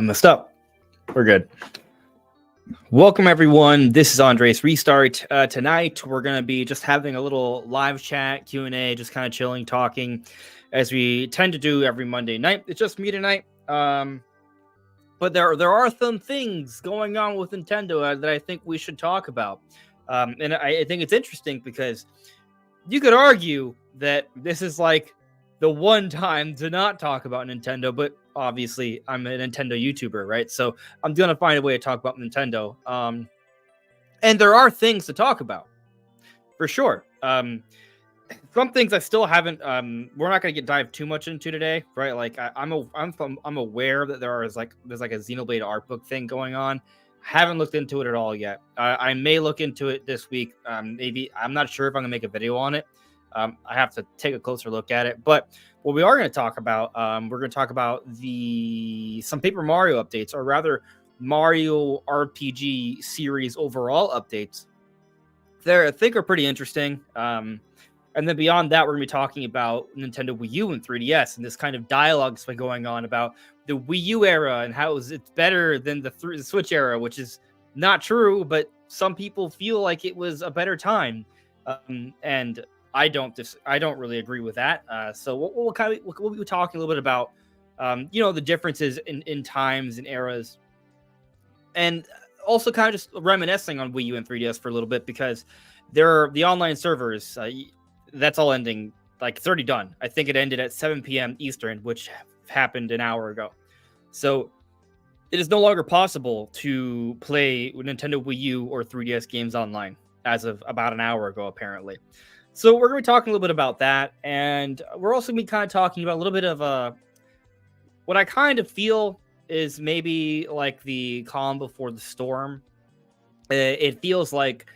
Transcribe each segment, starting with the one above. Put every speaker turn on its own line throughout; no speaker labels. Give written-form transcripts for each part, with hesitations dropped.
messed up. We're good. Welcome, everyone. This is Andre's Restart. Tonight, we're going to be just having a little live chat, Q&A, just kind of chilling, talking, as we tend to do every Monday night. It's just me tonight. But there are some things going on with Nintendo that I think we should talk about. And I think it's interesting because you could argue that this is like the one time to not talk about Nintendo, but obviously I'm a Nintendo YouTuber, right? So I'm going to find a way to talk about Nintendo. And there are things to talk about, for sure. Some things I still haven't. We're not going to dive too much into today, right? Like I'm aware that there's like a Xenoblade art book thing going on. Haven't looked into it at all yet. I may look into it this week. Maybe I'm not sure if I'm gonna make a video on it. I have to take a closer look at it. But what we are going to talk about, we're going to talk about some Paper Mario updates, or rather Mario RPG series overall updates. I think are pretty interesting. And then beyond that, we're going to be talking about Nintendo Wii U and 3DS, and this kind of dialogue that's been going on about the Wii U era and how it's better than the Switch era, which is not true, but some people feel like it was a better time. And I don't really agree with that. So we'll be talking a little bit about, the differences in times and eras, and also kind of just reminiscing on Wii U and 3DS for a little bit, because the online servers, that's all ending. Like, it's already done. I think it ended at 7 p.m. Eastern, which happened an hour ago. So it is no longer possible to play Nintendo Wii U or 3DS games online as of about an hour ago, apparently. So we're going to be talking a little bit about that. And we're also going to be kind of talking about a little bit of what I kind of feel is maybe like the calm before the storm. It feels like,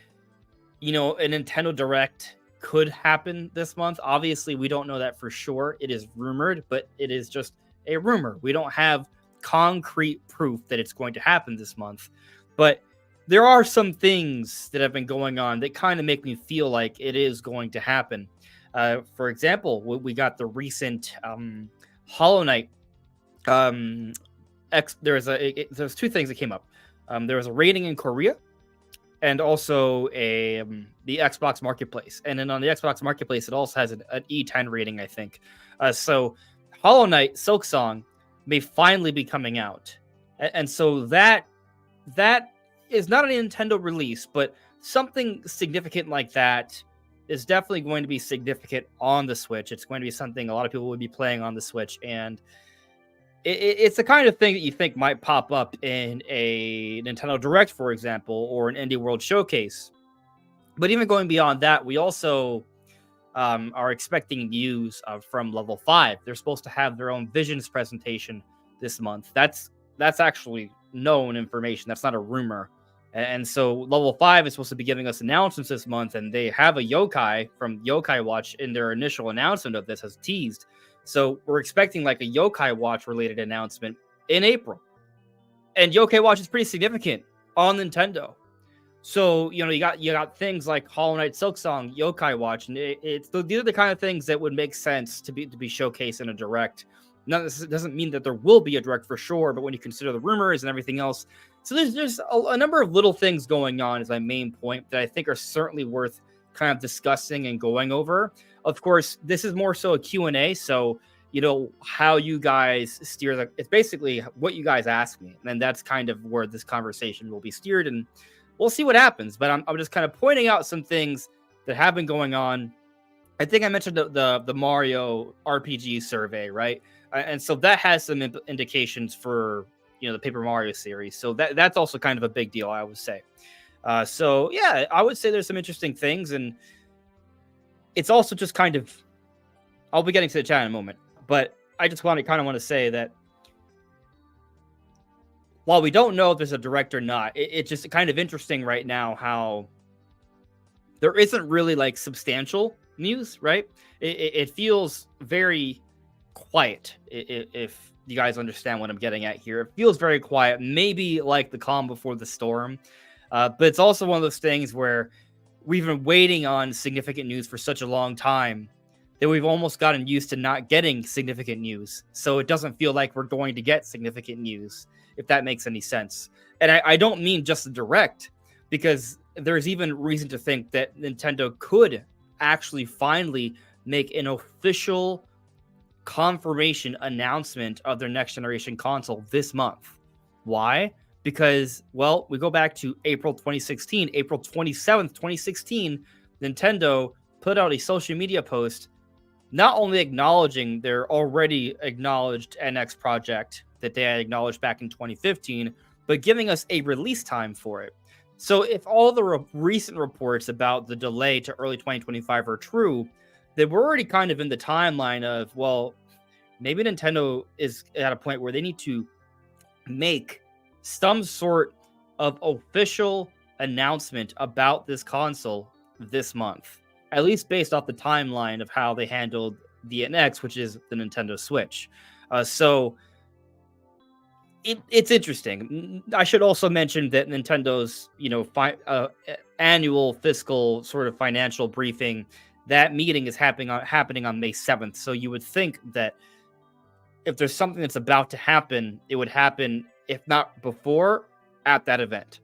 a Nintendo Direct could happen this month. Obviously, we don't know that for sure. It is rumored, but it is just a rumor. We don't have concrete proof that it's going to happen this month. But there are some things that have been going on that kind of make me feel like it is going to happen. For example, we got the recent Hollow Knight. There's two things that came up. There was a rating in Korea, and also the Xbox Marketplace. And then on the Xbox Marketplace, it also has an E10 rating, I think. So Hollow Knight Silksong may finally be coming out. And so that is not a Nintendo release, but something significant like that is definitely going to be significant on the Switch. It's going to be something a lot of people would be playing on the Switch. And it's the kind of thing that you think might pop up in a Nintendo Direct, for example, or an Indie World Showcase. But even going beyond that, we also are expecting news from Level 5. They're supposed to have their own Visions presentation this month. That's actually known information. That's not a rumor. And so Level 5 is supposed to be giving us announcements this month, and they have a yokai from Yokai Watch in their initial announcement of this as teased. So we're expecting like a Yokai Watch related announcement in April. And Yokai Watch is pretty significant on Nintendo. So, you got things like Hollow Knight Silksong, Yokai Watch, and these are the kind of things that would make sense to be showcased in a Direct. Now, this doesn't mean that there will be a Direct for sure, but when you consider the rumors and everything else, so there's a number of little things going on is my main point that I think are certainly worth kind of discussing and going over. Of course, this is more so a Q&A, so how you guys steer it's basically what you guys ask me, and that's kind of where this conversation will be steered, and we'll see what happens. But I'm just kind of pointing out some things that have been going on. I think I mentioned the Mario RPG survey, right? And so that has some indications for the Paper Mario series. So that's also kind of a big deal, I would say. So yeah, I would say there's some interesting things, and it's also just kind of, I'll be getting to the chat in a moment, but I just want to say that while we don't know if there's a Direct or not, it's just kind of interesting right now how there isn't really like substantial news, right? It feels very quiet, if you guys understand what I'm getting at here. It feels very quiet, maybe like the calm before the storm. But it's also one of those things where we've been waiting on significant news for such a long time that we've almost gotten used to not getting significant news. So it doesn't feel like we're going to get significant news. if that makes any sense. And I don't mean just the Direct, because there's even reason to think that Nintendo could actually finally make an official confirmation announcement of their next generation console this month. Why? Because, well, we go back to April 2016, April 27th, 2016, Nintendo put out a social media post not only acknowledging their already acknowledged NX project that they had acknowledged back in 2015, but giving us a release time for it. So if all the recent reports about the delay to early 2025 are true, then we're already kind of in the timeline of, well, maybe Nintendo is at a point where they need to make some sort of official announcement about this console this month, at least based off the timeline of how they handled the NX, which is the Nintendo Switch. So it's interesting. I should also mention that Nintendo's, annual fiscal sort of financial briefing, that meeting is happening on May 7th. So you would think that if there's something that's about to happen, it would happen, if not before, at that event.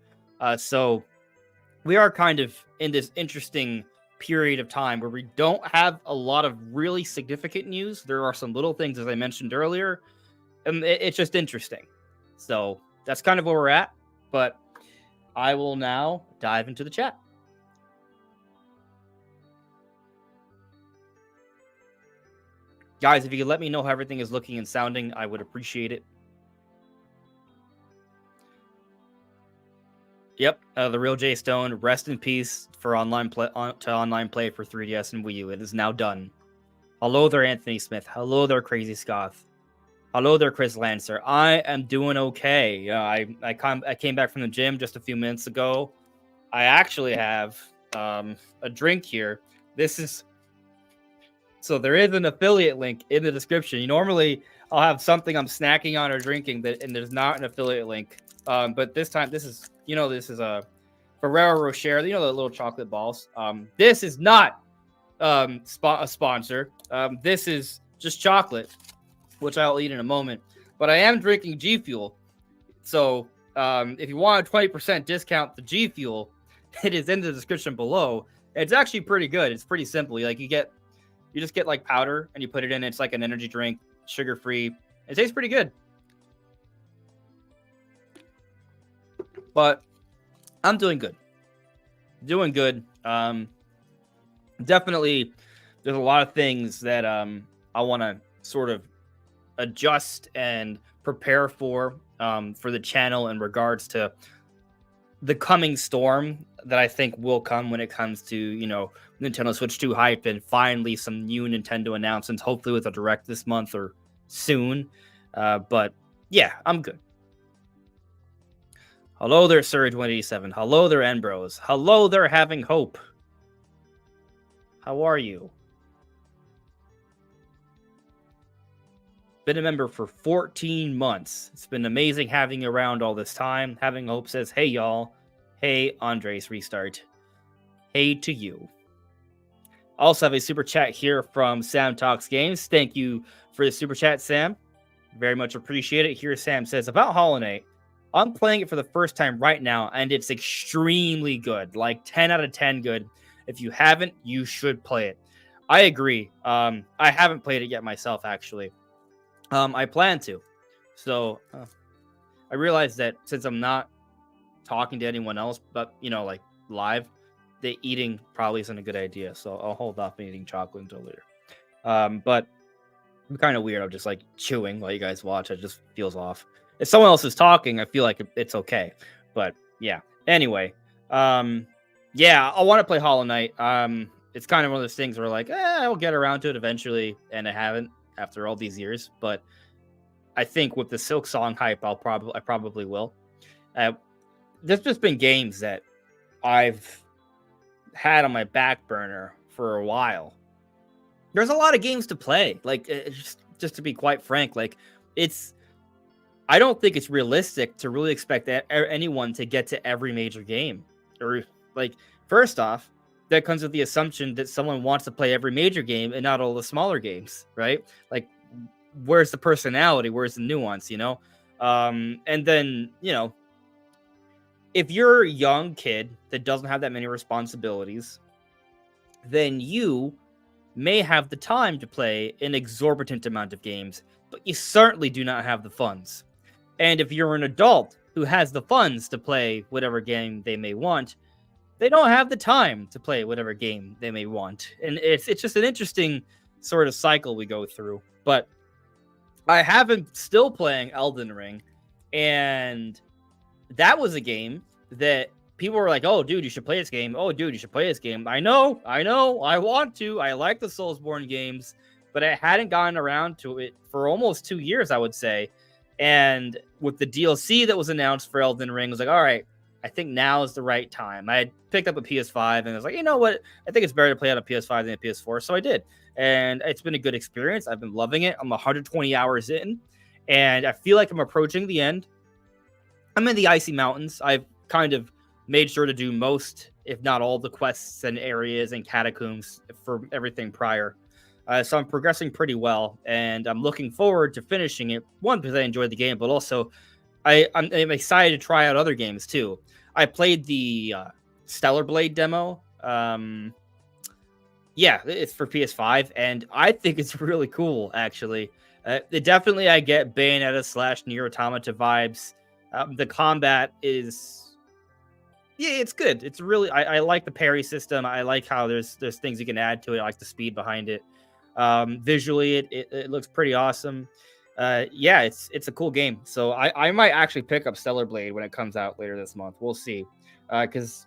So we are kind of in this interesting period of time where we don't have a lot of really significant news. There are some little things, as I mentioned earlier, and it's just interesting. So that's kind of where we're at, but I will now dive into the chat. Guys, if you could let me know how everything is looking and sounding, I would appreciate it. Yep, the real Jay Stone. Rest in peace for online play for 3DS and Wii U. It is now done. Hello there, Anthony Smith. Hello there, Crazy Scoth. Hello there, Chris Lancer. I am doing okay. I came back from the gym just a few minutes ago. I actually have a drink here. So there is an affiliate link in the description. Normally, I'll have something I'm snacking on or drinking, and there's not an affiliate link. But this time, this is a Ferrero Rocher. The little chocolate balls. This is not a sponsor. This is just chocolate, which I'll eat in a moment. But I am drinking G Fuel. So if you want a 20% discount to G Fuel, it is in the description below. It's actually pretty good. It's pretty simple. You just get like powder and you put it in. It's like an energy drink, sugar free. It tastes pretty good. But I'm doing good. Definitely, there's a lot of things that I want to sort of adjust and prepare for the channel in regards to the coming storm that I think will come when it comes to, Nintendo Switch 2 hype and finally some new Nintendo announcements, hopefully with a Direct this month or soon. But yeah, I'm good. Hello there, Surge187. Hello there, Enbros. Hello there, Having Hope. How are you? Been a member for 14 months. It's been amazing having you around all this time. Having Hope says, hey, y'all. Hey, Andres Restart. Hey to you. Also have a super chat here from Sam Talks Games. Thank you for the super chat, Sam. Very much appreciate it. Here Sam says, about Hollow Knight, I'm playing it for the first time right now, and it's extremely good. Like 10 out of 10 good. If you haven't, you should play it. I agree. I haven't played it yet myself, actually. I plan to. So I realized that since I'm not talking to anyone else, but, like live, the eating probably isn't a good idea. So I'll hold off on eating chocolate until later. But I'm kind of weird. I'm just like chewing while you guys watch. It just feels off. If someone else is talking, I feel like it's okay. But yeah. Anyway, yeah, I want to play Hollow Knight. It's kind of one of those things where like, I'll get around to it eventually, and I haven't after all these years. But I think with the Silk Song hype, I probably will. There's just been games that I've had on my back burner for a while. There's a lot of games to play. Like, just to be quite frank, like I don't think it's realistic to really expect anyone to get to every major game. Or like, first off, that comes with the assumption that someone wants to play every major game and not all the smaller games, right? Like, where's the personality? Where's the nuance, And then, if you're a young kid that doesn't have that many responsibilities, then you may have the time to play an exorbitant amount of games, but you certainly do not have the funds. And if you're an adult who has the funds to play whatever game they may want, they don't have the time to play whatever game they may want. And it's just an interesting sort of cycle we go through. But I have been still playing Elden Ring, and that was a game that people were like, "Oh, dude, you should play this game. Oh, dude, you should play this game." I know, I want to. I like the Soulsborne games, but I hadn't gotten around to it for almost 2 years, I would say. And with the DLC that was announced for Elden Ring, I was like, all right, I think now is the right time. I had picked up a PS5 and I was like, you know what? I think it's better to play on a PS5 than a PS4. So I did. And it's been a good experience. I've been loving it. I'm 120 hours in, and I feel like I'm approaching the end. I'm in the Icy Mountains. I've kind of made sure to do most, if not all, the quests and areas and catacombs for everything prior. So I'm progressing pretty well, and I'm looking forward to finishing it. One, because I enjoyed the game, but also I'm excited to try out other games too. I played the Stellar Blade demo. Yeah, it's for PS5, and I think it's really cool, actually. I get Bayonetta / Nier Automata vibes. The combat is, yeah, it's good. It's really, I like the parry system. I like how there's things you can add to it. I like the speed behind it. Visually, it looks pretty awesome. Yeah, it's a cool game. So I might actually pick up Stellar Blade when it comes out later this month. We'll see. Because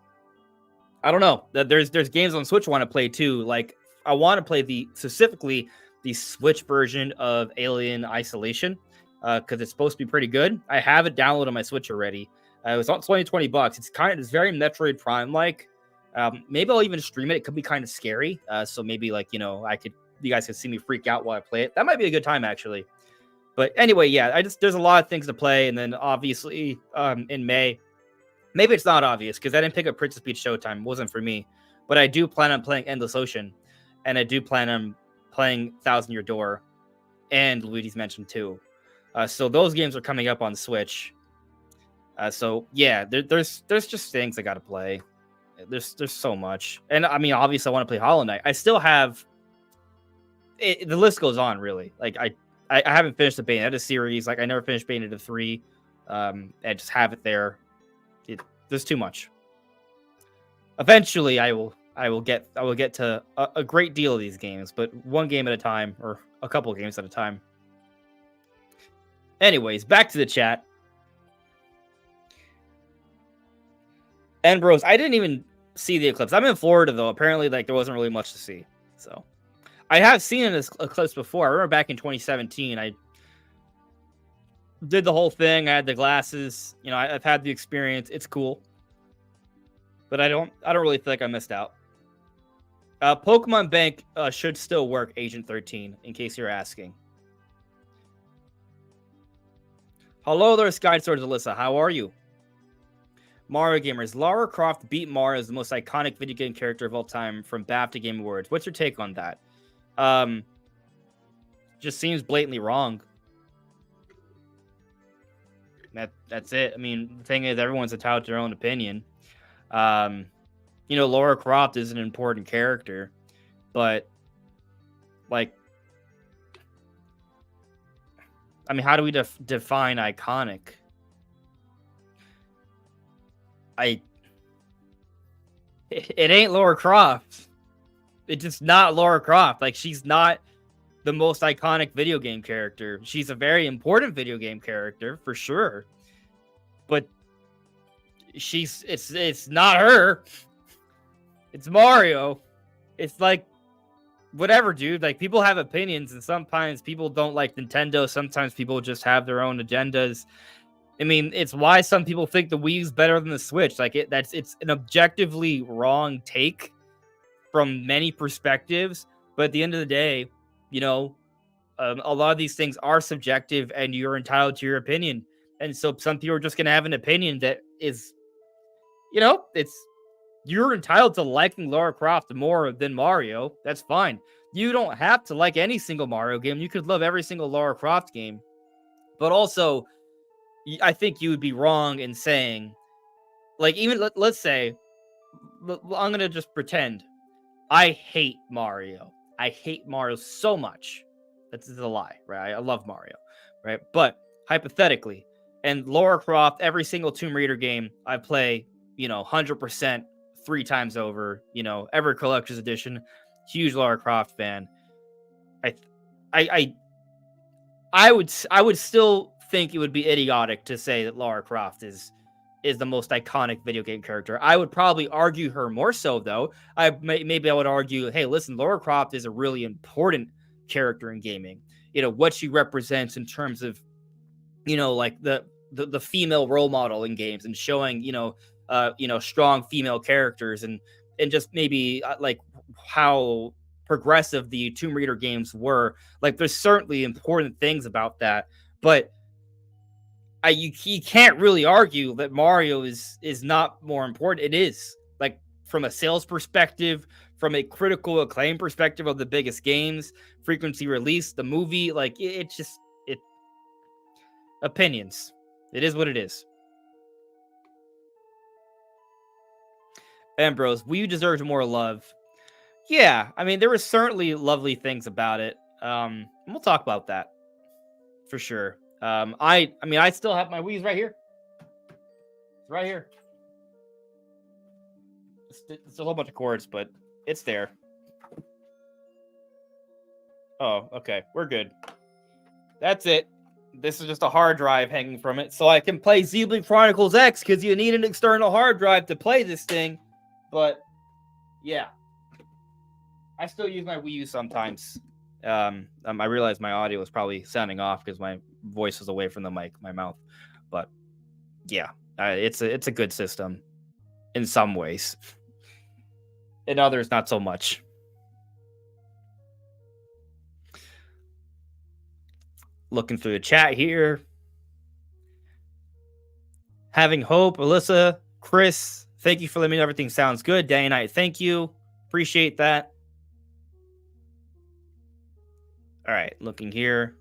I don't know. There's games on Switch I want to play too. Like, I want to play specifically the Switch version of Alien Isolation, because it's supposed to be pretty good. I have it downloaded on my Switch already. It was on $20. It's very Metroid Prime like. Maybe I'll even stream it. It could be kind of scary. So maybe you guys can see me freak out while I play it. That might be a good time, actually. But anyway, yeah, there's a lot of things to play, and then obviously in May, maybe it's not obvious because I didn't pick up Princess Peach Showtime. It wasn't for me. But I do plan on playing Endless Ocean, and I do plan on playing Thousand Year Door and Luigi's Mansion 2. So those games are coming up on Switch. So yeah, there's just things I got to play. There's so much, and I mean, obviously, I want to play Hollow Knight. I still have. The list goes on, really. Like I haven't finished the Bayonetta series. Like I never finished Bayonetta 3. I just have it there. There's too much. Eventually, I will get to a great deal of these games, but one game at a time, or a couple of games at a time. Anyways, back to the chat. And bros, I didn't even see the eclipse. I'm in Florida though. Apparently, there wasn't really much to see. So I have seen an eclipse before. I remember back in 2017, I did the whole thing. I had the glasses. I've had the experience. It's cool, but I don't really feel like I missed out. Pokemon Bank should still work, Agent 13, in case you're asking. Hello there, Sky Swords Alyssa. How are you? Mario Gamers. Lara Croft beat Mario as the most iconic video game character of all time from BAFTA Game Awards. What's your take on that? Just seems blatantly wrong. That's it. I mean, the thing is, everyone's entitled to their own opinion. Lara Croft is an important character, but I mean, how do we define iconic? It ain't Lara Croft. It's just not Lara Croft. She's not the most iconic video game character. She's a very important video game character for sure, but it's not her. It's Mario. It's whatever, dude. People have opinions, and sometimes people don't like Nintendo. Sometimes people just have their own agendas. I mean, it's why some people think the Wii is better than the Switch. It's an objectively wrong take from many perspectives. But at the end of the day, a lot of these things are subjective, and you're entitled to your opinion. And so some people are just going to have an opinion that is, you're entitled to liking Lara Croft more than Mario. That's fine. You don't have to like any single Mario game. You could love every single Lara Croft game. But also, I think you would be wrong in saying, like, even let's say, I'm gonna just pretend I hate Mario. I hate Mario so much. That's a lie, right? I love Mario, right? But hypothetically, and Lara Croft, every single Tomb Raider game I play, 100% 3 times over, every collector's edition, huge Lara Croft fan. I, I, I would still think it would be idiotic to say that Lara Croft is the most iconic video game character. I would probably argue her more so, though. Maybe I would argue, hey, listen, Lara Croft is a really important character in gaming. What she represents in terms of, like the female role model in games, and showing, strong female characters, and just maybe like how progressive the Tomb Raider games were. Like, there's certainly important things about that, but you can't really argue that Mario is not more important. It is, like, from a sales perspective, from a critical acclaim perspective of the biggest games, frequency release, the movie, like it's just it opinions. It is what it is. Ambrose, Wii U deserves more love. Yeah, I mean, there were certainly lovely things about it. We'll talk about that for sure. I mean, I still have my Wii's right here. It's right here. It's a whole bunch of cords, but it's there. Oh, okay. We're good. That's it. This is just a hard drive hanging from it, so I can play Xenoblade Chronicles X, because you need an external hard drive to play this thing. But yeah, I still use my Wii U sometimes. I realized my audio was probably sounding off because my voice was away from the mic, my mouth. But yeah, it's a good system in some ways. In others, not so much. Looking through the chat here. Having hope, Alyssa, Chris, thank you for letting me know everything sounds good. Danny Knight, thank you. Appreciate that. All right, looking here.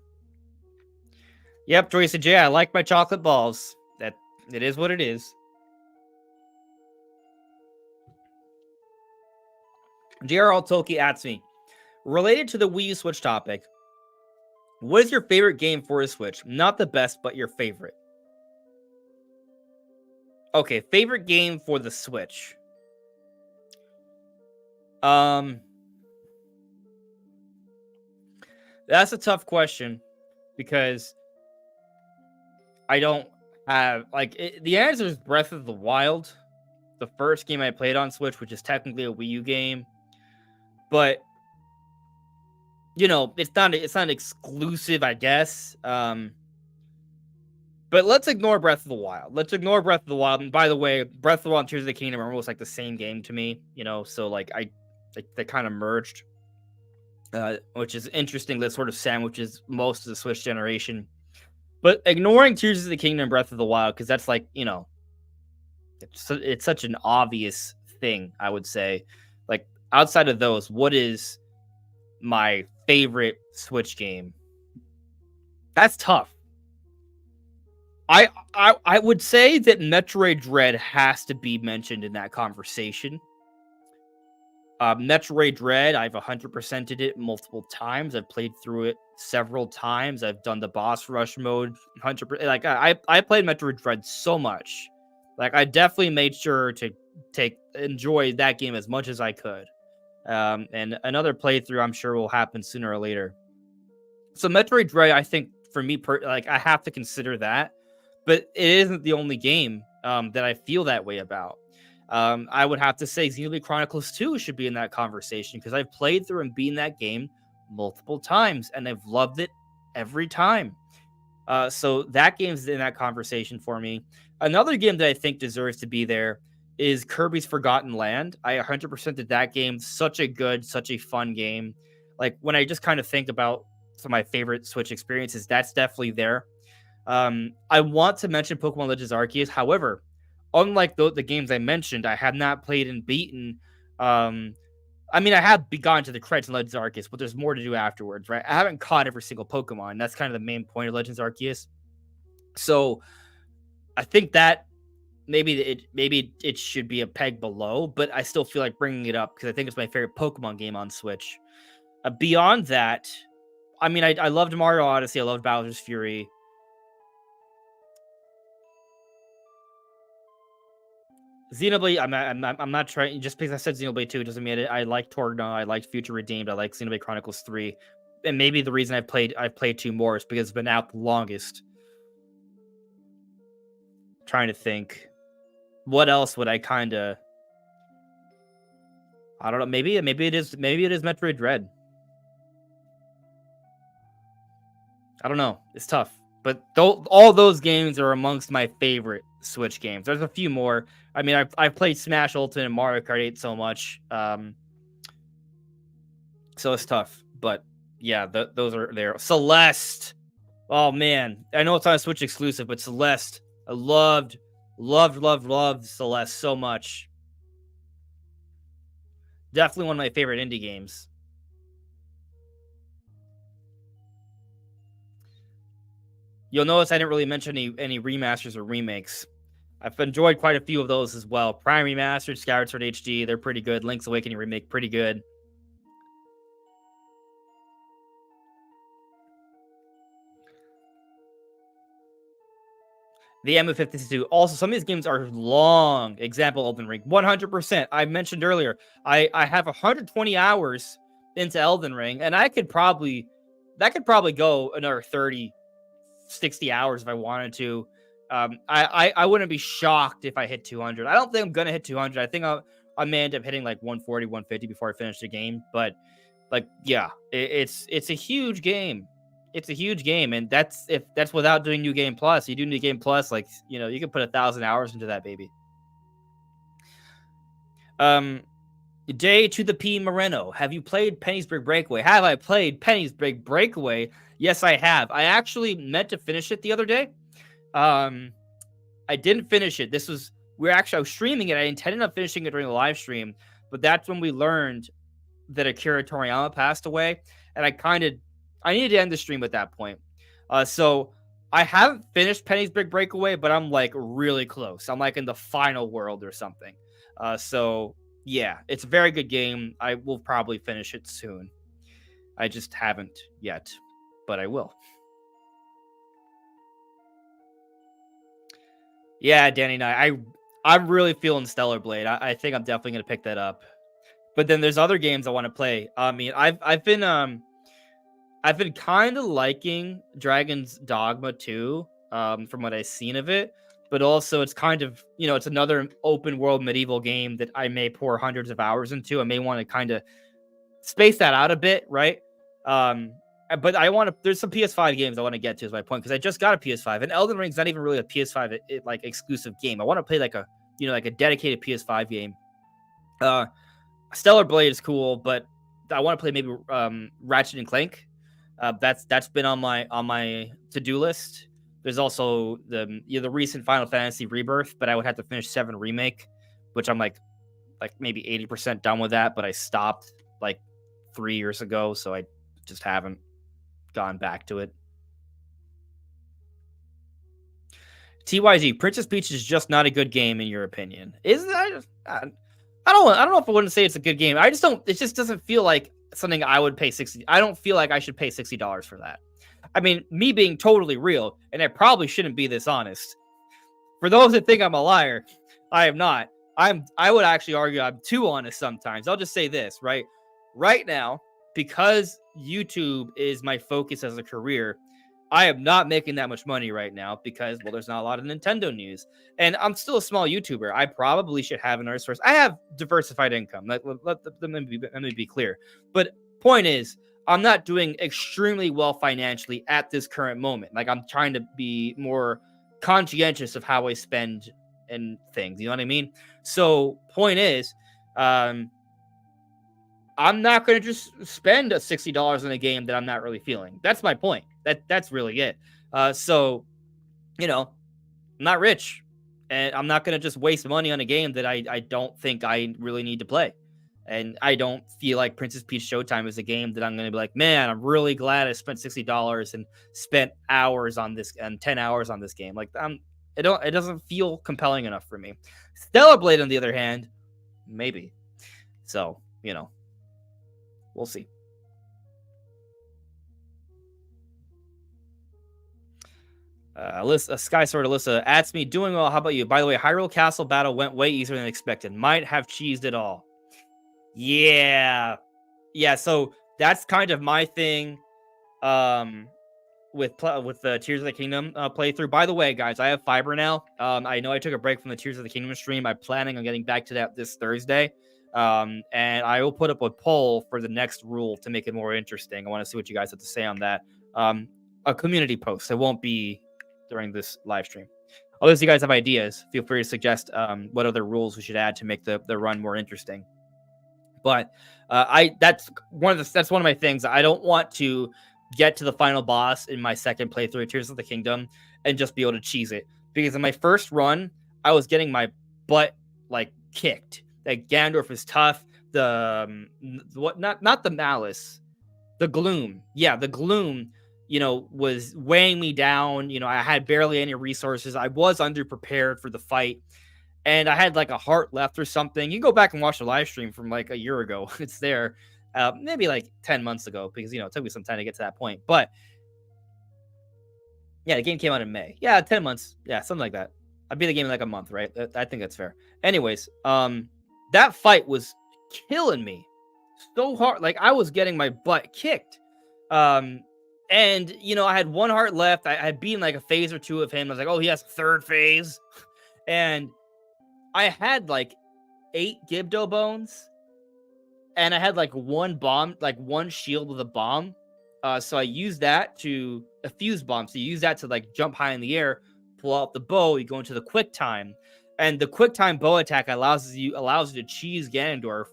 Yep, Joyce and Jay, I like my chocolate balls. That it is what it is. JRL Toki asks me, related to the Wii U Switch topic, what is your favorite game for a Switch? Not the best, but your favorite. Okay, favorite game for the Switch. That's a tough question, because I don't have, like, the answer is Breath of the Wild, the first game I played on Switch, which is technically a Wii U game, but it's not exclusive, I guess. But let's ignore Breath of the Wild. And by the way, Breath of the Wild and Tears of the Kingdom are almost like the same game to me, so like they kind of merged, which is interesting. That sort of sandwiches most of the Switch generation. But ignoring Tears of the Kingdom and Breath of the Wild, because that's like, it's such an obvious thing, I would say. Like, outside of those, what is my favorite Switch game? That's tough. I would say that Metroid Dread has to be mentioned in that conversation. Metroid Dread, I've 100%ed it multiple times. I've played through it several times. I've done the boss rush mode 100%. Like, I played Metroid Dread so much. Like, I definitely made sure to enjoy that game as much as I could. And another playthrough, I'm sure, will happen sooner or later. So Metroid Dread, I think, for me, I have to consider that. But it isn't the only game that I feel that way about. I would have to say Xenoblade Chronicles 2 should be in that conversation, because I've played through and beaten that game multiple times, and I've loved it every time. So that game's in that conversation for me. Another game that I think deserves to be there is Kirby's Forgotten Land. I 100% did that game. Such a fun game. Like, when I just kind of think about some of my favorite Switch experiences, that's definitely there. I want to mention Pokemon Legends Arceus. However, unlike the games I mentioned, I have not played and beaten. I mean, I have gone to the credits in Legends Arceus, but there's more to do afterwards, right? I haven't caught every single Pokemon. That's kind of the main point of Legends Arceus. So I think that maybe it should be a peg below, but I still feel like bringing it up because I think it's my favorite Pokemon game on Switch. Beyond that, I mean, I loved Mario Odyssey. I loved Bowser's Fury. Xenoblade, I'm not trying. Just because I said Xenoblade 2 doesn't mean I like Torgna. I like Future Redeemed. I like Xenoblade Chronicles 3. And maybe the reason I've played 2 more is because it's been out the longest. Trying to think. What else would I kind of? I don't know. Maybe it is Metroid Dread. I don't know. It's tough. But all those games are amongst my favorite Switch games. There's a few more. I mean, I've played Smash Ultimate and Mario Kart 8 so much. So it's tough. But yeah, those are there. Celeste. Oh man. I know it's not a Switch exclusive, but Celeste. I loved Celeste so much. Definitely one of my favorite indie games. You'll notice I didn't really mention any remasters or remakes. I've enjoyed quite a few of those as well. Prime Remastered, Skyward Sword HD, they're pretty good. Link's Awakening remake, pretty good. The MU52. Also, some of these games are long. Example, Elden Ring, 100%. I mentioned earlier, I have 120 hours into Elden Ring, and that could probably go another 30, 60 hours if I wanted to. I wouldn't be shocked if I hit 200. I don't think I'm gonna hit 200. I think I may end up hitting like 140, 150 before I finish the game. But like, yeah, it's a huge game. It's a huge game, and that's without doing New Game Plus. You do New Game Plus, like you can put 1,000 hours into that baby. J to the P Moreno. Have you played Penny's Big Breakaway? Have I played Penny's Big Breakaway? Yes, I have. I actually meant to finish it the other day. I didn't finish it. I was streaming it. I intended on finishing it during the live stream, but that's when we learned that Akira Toriyama passed away, and I needed to end the stream at that point. So I haven't finished Penny's Big Breakaway, but I'm like really close. I'm like in the final world or something. So yeah, it's a very good game. I will probably finish it soon. I just haven't yet, but I will. Yeah, Danny and I'm really feeling Stellar Blade. I think I'm definitely gonna pick that up. But then there's other games I want to play. I mean, I've been kind of liking Dragon's Dogma 2, from what I've seen of it. But also, it's kind of it's another open world medieval game that I may pour hundreds of hours into. I may want to kind of space that out a bit, right? But there's some PS5 games I want to get to, is my point, because I just got a PS5, and Elden Ring's not even really a PS5 like exclusive game. I want to play like a dedicated PS5 game. Stellar Blade is cool, but I want to play maybe Ratchet and Clank. That's been on my to-do list. There's also the recent Final Fantasy Rebirth, but I would have to finish 7 Remake, which I'm like maybe 80% done with that, but I stopped like 3 years ago, so I just haven't gone back to it. TYG, Princess Peach is just not a good game in your opinion. Is that? I don't know if I wouldn't say it's a good game. I just don't. It just doesn't feel like something I would pay 60. I don't feel like I should pay $60 for that. I mean, me being totally real, and I probably shouldn't be this honest. For those that think I'm a liar, I am not. I would actually argue I'm too honest sometimes. I'll just say this, right? Right now, because YouTube is my focus as a career, I am not making that much money right now because, well, there's not a lot of Nintendo news. And I'm still a small YouTuber. I probably should have another source. I have diversified income. Let me be clear. But point is, I'm not doing extremely well financially at this current moment. Like, I'm trying to be more conscientious of how I spend and things. You know what I mean? So point is, I'm not going to just spend $60 on a game that I'm not really feeling. That's my point. That's really it. So, I'm not rich, and I'm not going to just waste money on a game that I don't think I really need to play. And I don't feel like Princess Peach Showtime is a game that I'm going to be like, man, I'm really glad I spent $60 and spent hours on this and 10 hours on this game. Like, It doesn't feel compelling enough for me. Stellar Blade, on the other hand, maybe. So, we'll see. Sky Sword Alyssa adds me, doing well. How about you? By the way, Hyrule Castle battle went way easier than expected. Might have cheesed it all. Yeah. Yeah, so that's kind of my thing with the Tears of the Kingdom playthrough. By the way, guys, I have fiber now. I know I took a break from the Tears of the Kingdom stream. I'm planning on getting back to that this Thursday. And I will put up a poll for the next rule to make it more interesting. I want to see what you guys have to say on that. A community post. It won't be during this live stream. Unless you guys have ideas, feel free to suggest what other rules we should add to make the run more interesting. But that's one of my things. I don't want to get to the final boss in my second playthrough of Tears of the Kingdom and just be able to cheese it, because in my first run I was getting my butt like kicked. Like Ganondorf is tough. The not the malice, the gloom. Yeah, the gloom. Was weighing me down. I had barely any resources. I was underprepared for the fight. And I had like a heart left or something. You can go back and watch the live stream from like a year ago. It's there. Maybe like 10 months ago, because, it took me some time to get to that point. But yeah, the game came out in May. Yeah, 10 months. Yeah, something like that. I beat the game in like a month, right? I think that's fair. Anyways, that fight was killing me so hard. Like I was getting my butt kicked. And, I had one heart left. I had beaten like a phase or two of him. I was like, oh, he has a third phase. And I had like 8 Gibdo bones, and I had like one bomb, like one shield with a bomb. So I used that to a fuse bomb. So you use that to like jump high in the air, pull out the bow, you go into the quick time. And the quick time bow attack allows you to cheese Ganondorf.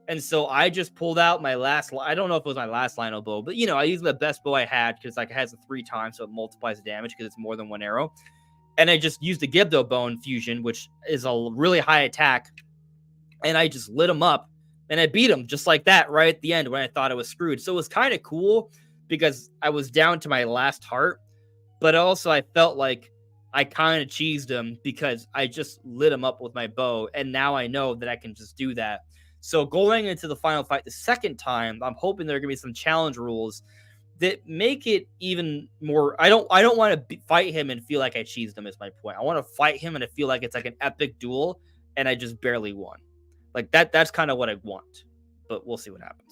And so I just pulled out my last, I don't know if it was my last Lionel bow, but I used the best bow I had, because like it has a 3 times, so it multiplies the damage because it's more than one arrow. And I just used the Gibdo Bone Fusion, which is a really high attack. And I just lit him up. And I beat him just like that right at the end when I thought I was screwed. So it was kind of cool, because I was down to my last heart. But also I felt like I kind of cheesed him, because I just lit him up with my bow. And now I know that I can just do that. So going into the final fight the second time, I'm hoping there are going to be some challenge rules that make it even more. I don't want to fight him and feel like I cheesed him, is my point. I want to fight him and I feel like it's like an epic duel and I just barely won. Like that's kind of what I want. But we'll see what happens.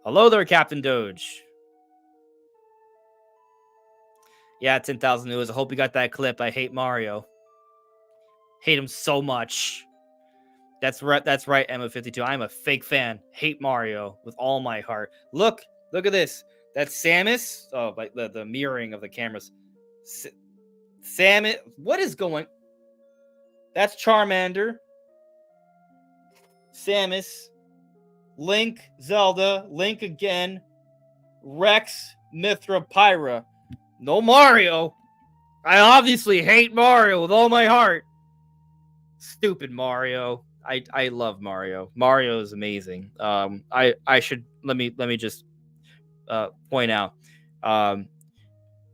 Hello there, Captain Doge. Yeah, 10,000 news. I hope you got that clip. I hate Mario. Hate him so much. That's right, Emma52. I'm a fake fan. Hate Mario with all my heart. Look at this. That's Samus. Oh, like the mirroring of the cameras. Samus. What is going? That's Charmander. Samus. Link, Zelda, Link again. Rex, Mithra, Pyra. No Mario. I obviously hate Mario with all my heart. Stupid Mario. I love Mario. Mario is amazing. I should let me just point out.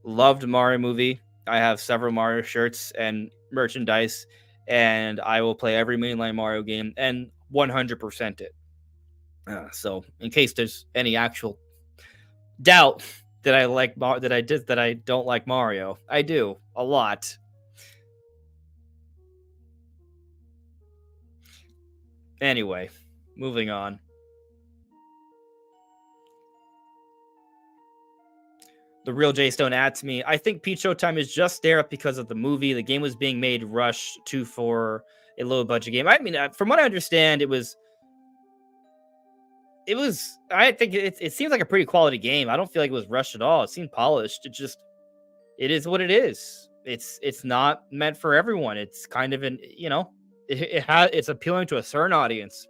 Loved Mario movie. I have several Mario shirts and merchandise, and I will play every mainline Mario game and 100% it. So in case there's any actual doubt that I don't like Mario, I do a lot. Anyway, moving on. The real J Stone adds me. I think Peach Showtime is just there because of the movie. The game was being made rushed for a low budget game. I mean, from what I understand, it was. I think it seems like a pretty quality game. I don't feel like it was rushed at all. It seemed polished. It is what it is. It's not meant for everyone. It's kind of it's appealing to a certain audience,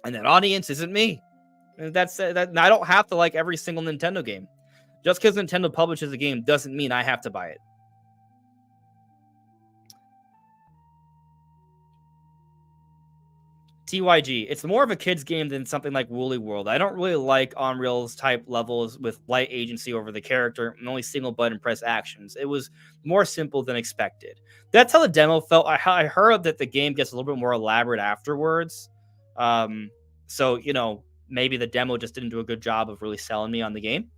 and that audience isn't me. And that's that. I don't have to like every single Nintendo game. Just because Nintendo publishes a game doesn't mean I have to buy it. TYG. It's more of a kid's game than something like Woolly World. I don't really like Unreal's type levels with light agency over the character and only single button press actions. It was more simple than expected. That's how the demo felt. I heard that the game gets a little bit more elaborate afterwards. So, you know, maybe the demo just didn't do a good job of really selling me on the game.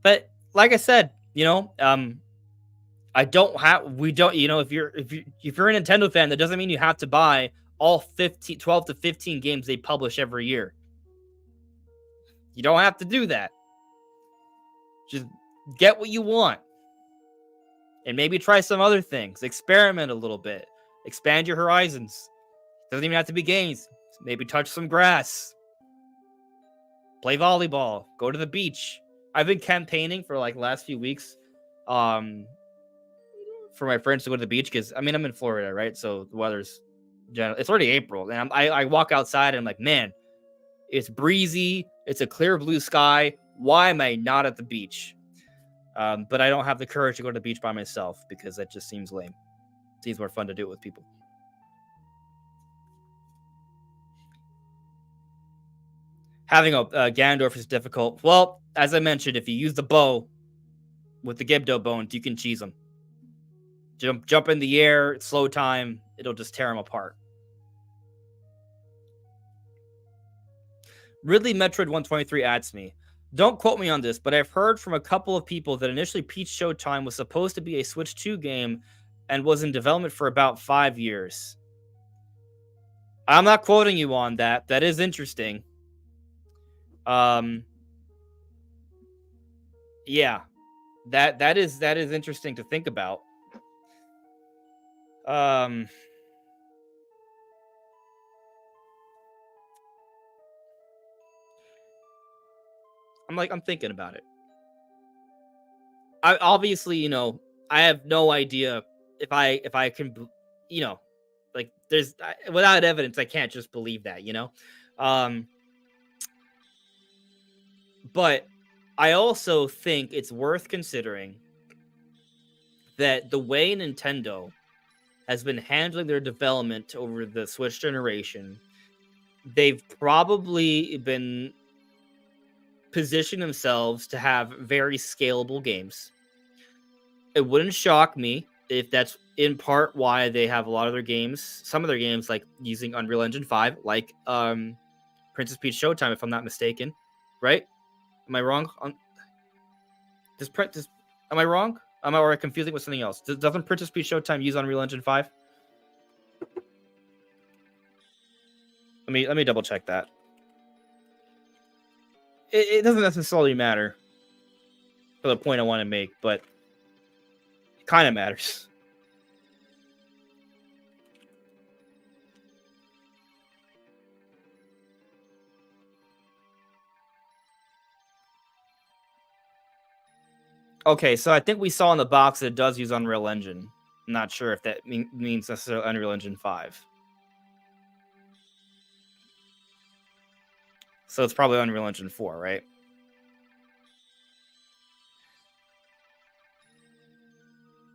But like I said, you know, we don't, you know, if you're a Nintendo fan, that doesn't mean you have to buy all 12 to 15 games they publish every year. You don't have to do that. Just get what you want. And maybe try some other things. Experiment a little bit. Expand your horizons. Doesn't even have to be games. Maybe touch some grass. Play volleyball. Go to the beach. I've been campaigning for like the last few weeks. For my friends to go to the beach because I'm in Florida, right? So the weather's it's already April, and I walk outside and I'm like, man, it's breezy, it's a clear blue sky. Why am I not at the beach? But I don't have the courage to go to the beach by myself because that just seems lame. It seems more fun to do it with people. Having a Ganondorf is difficult. Well, as I mentioned, if you use the bow with the Gibdo bones, you can cheese them. Jump in the air, slow time, it'll just tear them apart. Ridley Metroid 123 adds me. Don't quote me on this, but I've heard from a couple of people that initially Peach Showtime was supposed to be a Switch 2 game and was in development for about 5 years. I'm not quoting you on that. That is interesting. Yeah. That is interesting to think about. I'm thinking about it. I obviously, you know, I have no idea if I can, you know, like there's without evidence, I can't just believe that, you know. But I also think it's worth considering that the way Nintendo has been handling their development over the Switch generation, they've probably been positioning themselves to have very scalable games. It wouldn't shock me if that's in part why they have a lot of their games, some of their games, like using Unreal Engine 5, like Princess Peach Showtime, if I'm not mistaken, right? Am I wrong? Am I wrong? Am I confusing with something else? Doesn't Princess Peach Showtime use Unreal Engine 5? Let me double check that. It doesn't necessarily matter for the point I want to make, but it kind of matters. Okay, so I think we saw in the box that it does use Unreal Engine. I'm not sure if that means necessarily Unreal Engine 5. So it's probably Unreal Engine 4, right?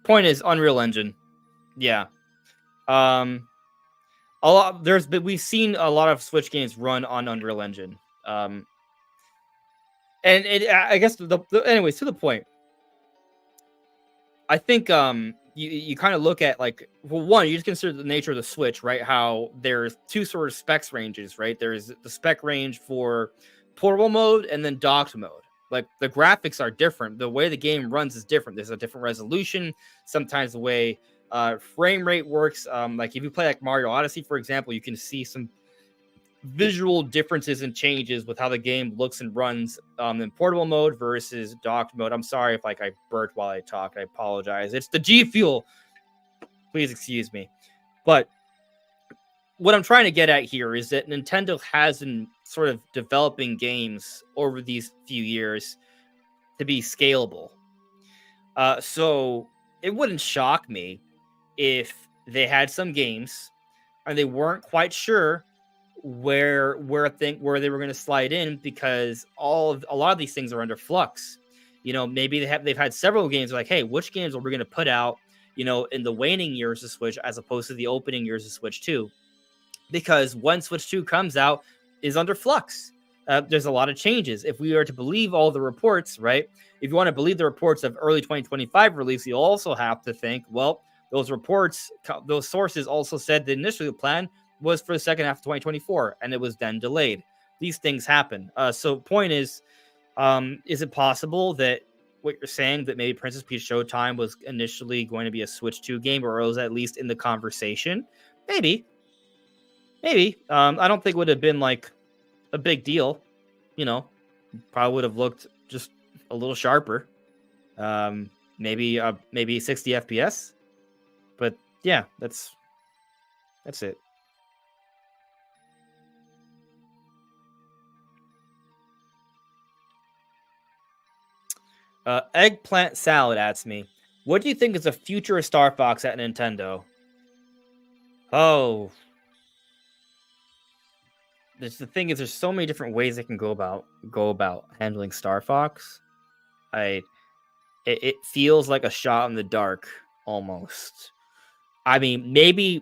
Point is Unreal Engine. Yeah. We've seen a lot of Switch games run on Unreal Engine. And I guess anyways, to the point. I think you kind of look at, like, well, one, you just consider the nature of the Switch, right? How there's two sort of specs ranges, right? There's the spec range for portable mode and then docked mode. Like, the graphics are different. The way the game runs is different. There's a different resolution. Sometimes the way frame rate works. Like if you play like Mario Odyssey, for example, you can see some visual differences and changes with how the game looks and runs in portable mode versus docked mode. I'm sorry if like I burped while I talked. I apologize. It's the G Fuel. Please excuse me. But what I'm trying to get at here is that Nintendo has been sort of developing games over these few years to be scalable. So it wouldn't shock me if they had some games and they weren't quite sure where they were going to slide in, because a lot of these things are under flux. You know, maybe they've had several games like, hey, which games are we going to put out, you know, in the waning years of Switch as opposed to the opening years of Switch 2? because when Switch 2 comes out, is under flux. There's a lot of changes. If we are to believe all the reports, right? If you want to believe the reports of early 2025 release, you also have to think, well, those reports, those sources also said the initial plan was for the second half of 2024, and it was then delayed. These things happen. So point is it possible that what you're saying, that maybe Princess Peach Showtime was initially going to be a Switch 2 game, or was at least in the conversation? Maybe. I don't think it would have been like a big deal. You know, probably would have looked just a little sharper. Maybe 60 FPS. But yeah, that's it. Eggplant Salad asks me, what do you think is the future of Star Fox at Nintendo? Oh, the thing is, there's so many different ways they can go about handling Star Fox. It feels like a shot in the dark almost. I mean, maybe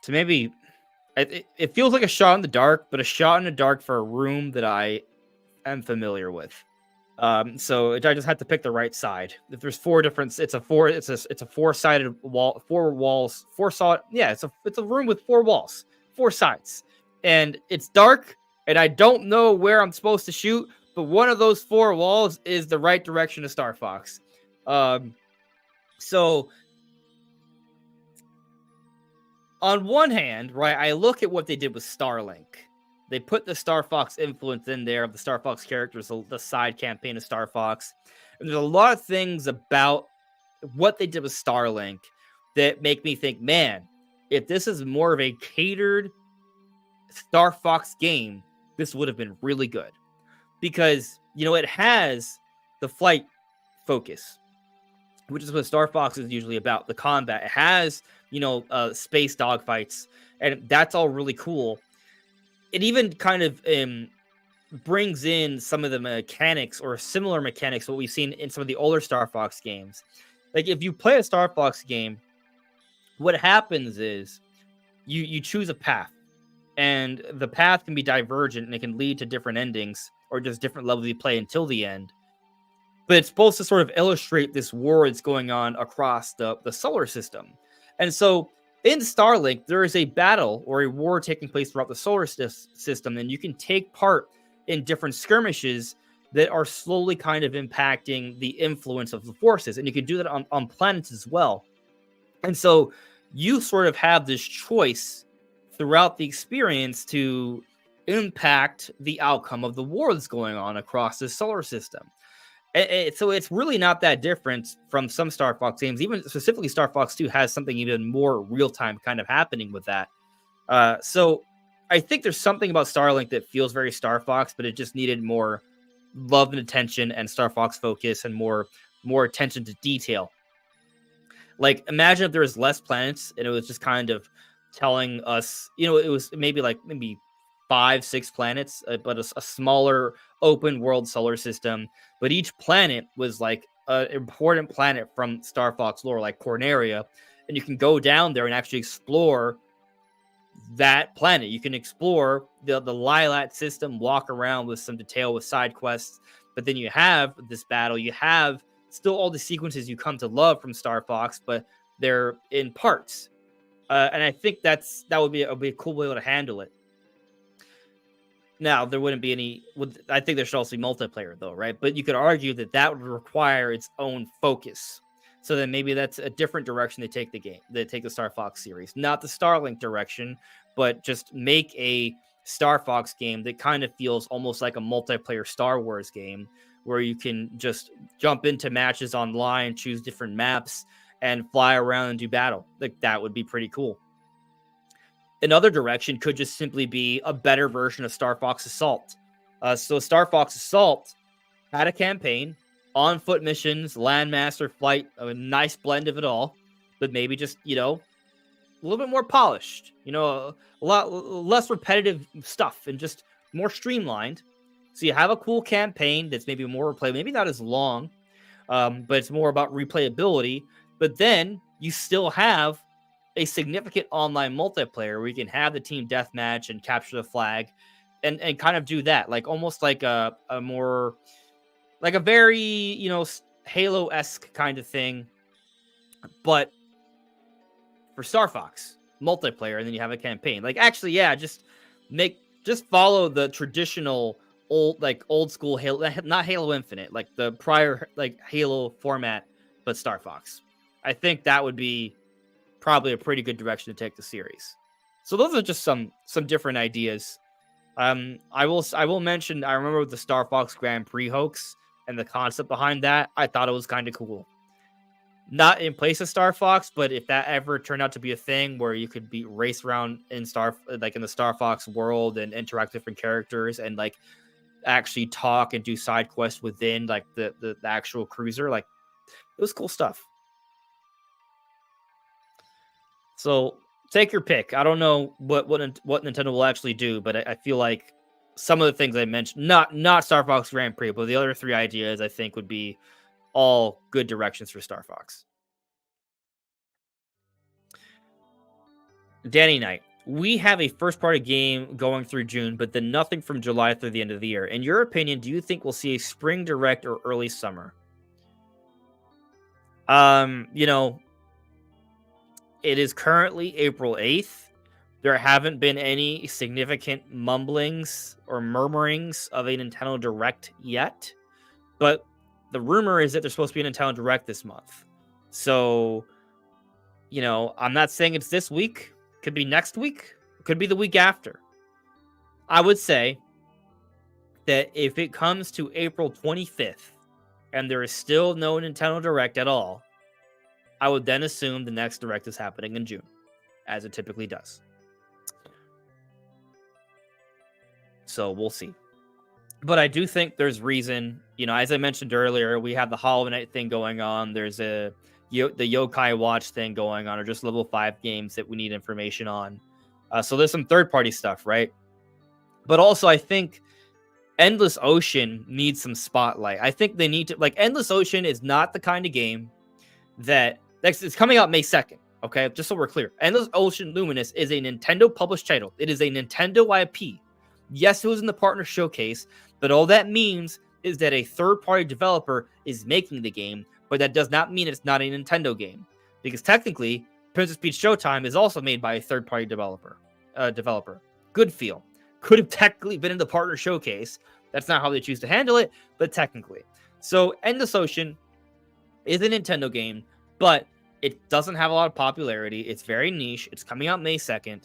it feels like a shot in the dark, but a shot in the dark for a room that I am familiar with. So I just had to pick the right side. If there's four different, it's a four-sided wall, four walls, four saw. Yeah, it's a room with four walls, four sides, and it's dark, and I don't know where I'm supposed to shoot, but one of those four walls is the right direction to Star Fox. So on one hand, right, I look at what they did with Starlink. They put the Star Fox influence in there of the Star Fox characters, the side campaign of Star Fox. And there's a lot of things about what they did with Starlink that make me think, man, if this is more of a catered Star Fox game, this would have been really good. Because, it has the flight focus, which is what Star Fox is usually about, the combat. It has, space dogfights, and that's all really cool. It even kind of brings in some of the mechanics or similar mechanics what we've seen in some of the older Star Fox games. Like, if you play a Star Fox game, what happens is you choose a path, and the path can be divergent, and it can lead to different endings or just different levels you play until the end. But it's supposed to sort of illustrate this war that's going on across the solar system. And so in Starlink, there is a battle or a war taking place throughout the solar system, and you can take part in different skirmishes that are slowly kind of impacting the influence of the forces. And you can do that on planets as well. And so you sort of have this choice throughout the experience to impact the outcome of the war that's going on across the solar system. So it's really not that different from some Star Fox games. Even specifically, Star Fox 2 has something even more real-time kind of happening with that. So I think there's something about Starlink that feels very Star Fox, but it just needed more love and attention and Star Fox focus and more attention to detail. Like, imagine if there was less planets and it was just kind of telling us, it was maybe 5-6 planets, but a smaller open world solar system. But each planet was like an important planet from Star Fox lore, like Corneria, and you can go down there and actually explore that planet. You can explore the Lilat system, walk around with some detail with side quests. But then you have this battle. You have still all the sequences you come to love from Star Fox, but they're in parts. And I think that would be a cool way to handle it. Now, there wouldn't be any. I think there should also be multiplayer, though, right? But you could argue that would require its own focus. So then maybe that's a different direction they take the game. They take the Star Fox series, not the Starlink direction, but just make a Star Fox game that kind of feels almost like a multiplayer Star Wars game, where you can just jump into matches online, choose different maps, and fly around and do battle. Like, that would be pretty cool. Another direction could just simply be a better version of Star Fox Assault. So Star Fox Assault had a campaign, on-foot missions, landmaster flight, a nice blend of it all, but maybe just, a little bit more polished, a lot less repetitive stuff and just more streamlined. So you have a cool campaign that's maybe more replayable, maybe not as long, but it's more about replayability. But then you still have a significant online multiplayer where you can have the team deathmatch and capture the flag and kind of do that, like almost like a more like a very, Halo-esque kind of thing, but for Star Fox multiplayer, and then you have a campaign. Like, actually, yeah, just follow the traditional old school Halo, not Halo Infinite, like the prior like Halo format, but Star Fox. I think that would be probably a pretty good direction to take the series. So those are just some different ideas. I will mention, I remember the Star Fox Grand Prix hoax and the concept behind that. I thought it was kind of cool. Not in place of Star Fox, but if that ever turned out to be a thing where you could race around in the Star Fox world and interact with different characters and like actually talk and do side quests within like the actual cruiser, like it was cool stuff. So take your pick. I don't know what Nintendo will actually do, but I feel like some of the things I mentioned, not Star Fox Grand Prix, but the other three ideas I think would be all good directions for Star Fox. Danny Knight, we have a first-party game going through June, but then nothing from July through the end of the year. In your opinion, do you think we'll see a spring direct or early summer? It is currently April 8th. There haven't been any significant mumblings or murmurings of a Nintendo Direct yet, but the rumor is that there's supposed to be a Nintendo Direct this month. So, I'm not saying it's this week. Could be next week. Could be the week after. I would say that if it comes to April 25th and there is still no Nintendo Direct at all, I would then assume the next Direct is happening in June, as it typically does. So we'll see. But I do think there's reason, as I mentioned earlier, we have the Hollow Knight thing going on. There's the Yokai Watch thing going on, or just level 5 games that we need information on. So there's some third-party stuff, right? But also, I think Endless Ocean needs some spotlight. I think they need to, like, Endless Ocean is not the kind of game that it's coming out May 2nd. Okay, just so we're clear, Endless Ocean Luminous is a Nintendo published title. It is a Nintendo IP. Yes, it was in the partner showcase, but all that means is that a third-party developer is making the game, but that does not mean it's not a Nintendo game, because technically, Princess Peach Showtime is also made by a third-party developer. Good feel. Could have technically been in the partner showcase. That's not how they choose to handle it, but technically. So, Endless Ocean is a Nintendo game, but it doesn't have a lot of popularity. It's very niche. It's coming out May 2nd.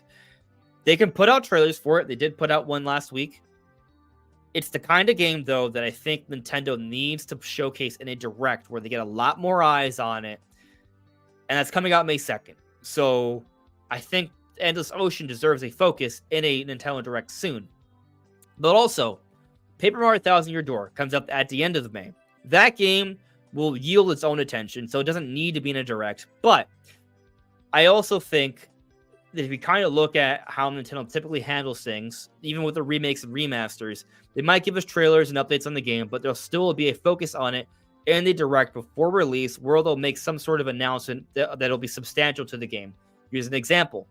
They can put out trailers for it. They did put out one last week. It's the kind of game, though, that I think Nintendo needs to showcase in a Direct where they get a lot more eyes on it. And that's coming out May 2nd. So I think Endless Ocean deserves a focus in a Nintendo Direct soon. But also, Paper Mario Thousand Year Door comes up at the end of May. That game will yield its own attention, so it doesn't need to be in a Direct. But I also think that if you kind of look at how Nintendo typically handles things, even with the remakes and remasters, they might give us trailers and updates on the game, but there'll still be a focus on it in the Direct before release, where they'll make some sort of announcement that'll be substantial to the game. Here's an example.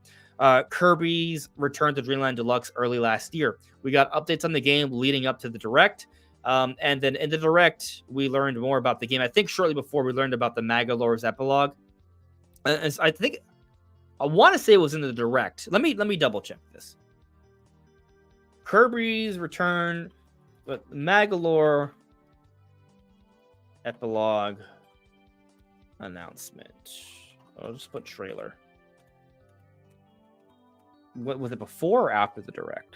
Kirby's Return to Dreamland Deluxe early last year. We got updates on the game leading up to the Direct. And then in the Direct, we learned more about the game. I think shortly before we learned about the Magolor's epilogue. I want to say it was in the Direct. Let me double check this. Kirby's Return, but Magolor epilogue announcement. I'll just put trailer. What was it, before or after the Direct?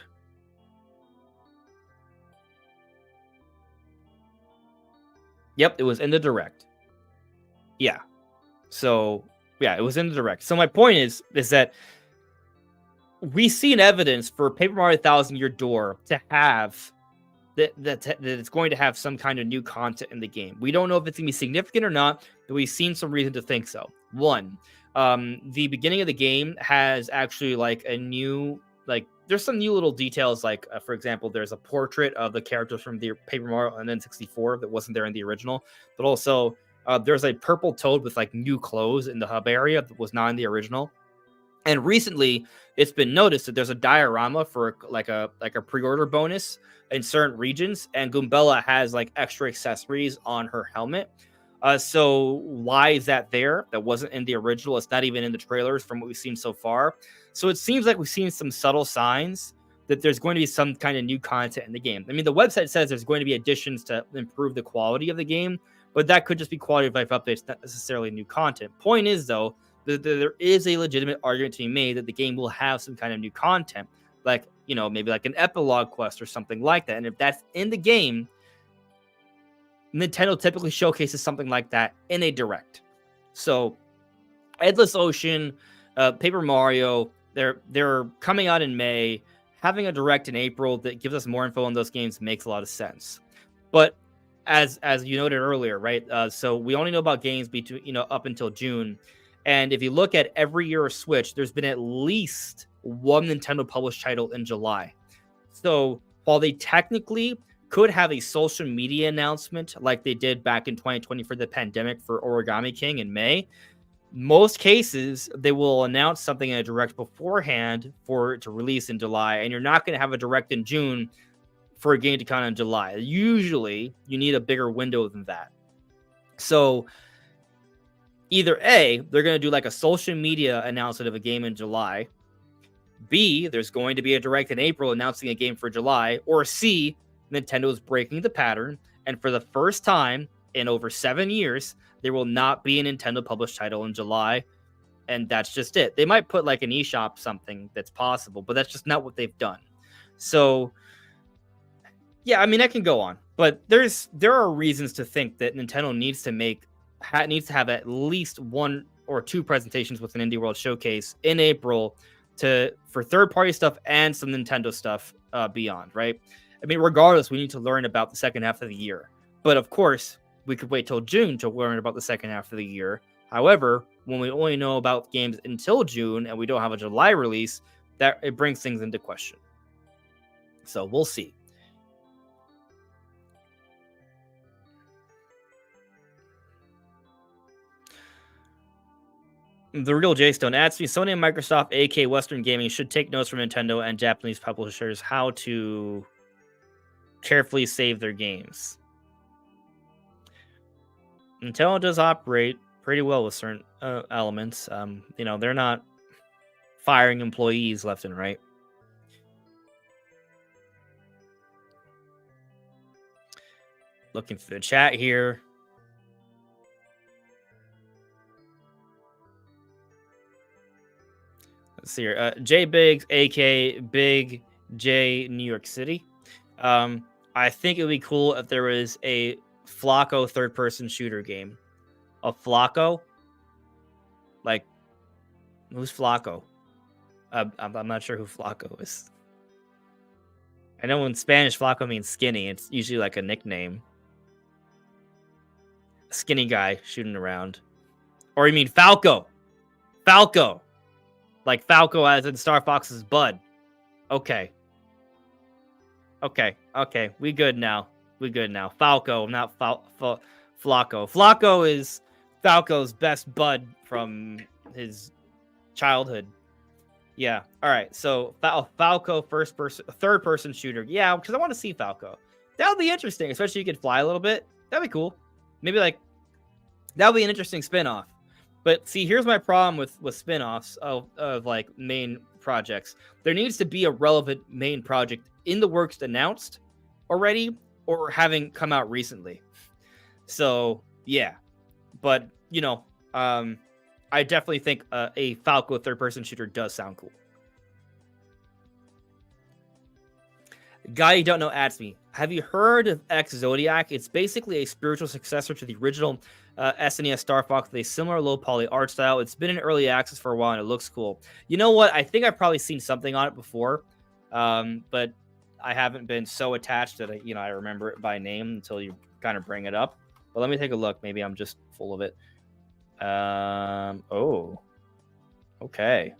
Yep, it was in the Direct. Yeah. So, yeah, it was in the Direct. So my point is that we see an evidence for Paper Mario Thousand Year Door to have that it's going to have some kind of new content in the game. We don't know if it's going to be significant or not, but we've seen some reason to think so. One, the beginning of the game has actually like a new, like, there's some new little details, like, for example, there's a portrait of the characters from the Paper Mario and N64 that wasn't there in the original, but also there's a purple toad with like new clothes in the hub area that was not in the original. And recently, it's been noticed that there's a diorama for like a pre-order bonus in certain regions, and Goombella has like extra accessories on her helmet. So why is that there? That wasn't in the original. It's not even in the trailers from what we've seen so far. So it seems like we've seen some subtle signs that there's going to be some kind of new content in the game. I mean, the website says there's going to be additions to improve the quality of the game, but that could just be quality of life updates, not necessarily new content. Point is, though, there is a legitimate argument to be made that the game will have some kind of new content, like, maybe like an epilogue quest or something like that. And if that's in the game, Nintendo typically showcases something like that in a direct. So, Endless Ocean, Paper Mario, they're coming out in May. Having a direct in April that gives us more info on those games makes a lot of sense. But as you noted earlier, right? So we only know about games between up until June. And if you look at every year of Switch, there's been at least one Nintendo published title in July. So while they technically could have a social media announcement like they did back in 2020 for the pandemic for Origami King in May, most cases they will announce something in a direct beforehand for it to release in July, and you're not going to have a direct in June for a game to come out in July. Usually you need a bigger window than that. So either A, they're going to do like a social media announcement of a game in July. B, there's going to be a direct in April announcing a game for July. Or C, Nintendo is breaking the pattern, and for the first time in over 7 years, there will not be a Nintendo published title in July, and that's just it. They might put like an eShop something that's possible, but that's just not what they've done. So, yeah, I mean, that can go on, but there are reasons to think that Nintendo needs to have at least 1 or 2 presentations with an Indie World Showcase in April for third-party stuff and some Nintendo stuff beyond, right? I mean, regardless, we need to learn about the second half of the year. But of course, we could wait till June to learn about the second half of the year. However, when we only know about games until June and we don't have a July release, that it brings things into question. So we'll see. The real J-Stone adds me, Sony and Microsoft, aka Western Gaming, should take notes from Nintendo and Japanese publishers how to carefully save their games. Nintendo does operate pretty well with certain elements. They're not firing employees left and right. Looking through the chat here. Let's see here. J Biggs, aka Big J, New York City. I think it would be cool if there was a Flacco third-person shooter game. A Flacco? Like, who's Flacco? I'm not sure who Flacco is. I know in Spanish, Flacco means skinny. It's usually like a nickname. A skinny guy shooting around. Or you mean Falco? Falco. Like Falco as in Star Fox's bud. Okay. We good now. Falco, not Flacco. Flacco is Falco's best bud from his childhood. Yeah. All right. So Falco third person shooter. Yeah, because I want to see Falco. That would be interesting, especially if you could fly a little bit. That'd be cool. Maybe like that would be an interesting spin-off. But see, here's my problem with spin-offs of like main projects. There needs to be a relevant main project in the works announced already or having come out recently. So yeah, but I definitely think a Falco third-person shooter does sound cool. Guy you don't know adds me. Have you heard of X Zodiac? It's basically a spiritual successor to the original SNES Star Fox with a similar low poly art style. It's been in early access for a while and it looks cool. You know what? I think I've probably seen something on it before, but I haven't been so attached that I remember it by name until you kind of bring it up. But let me take a look. Maybe I'm just full of it. Oh, okay,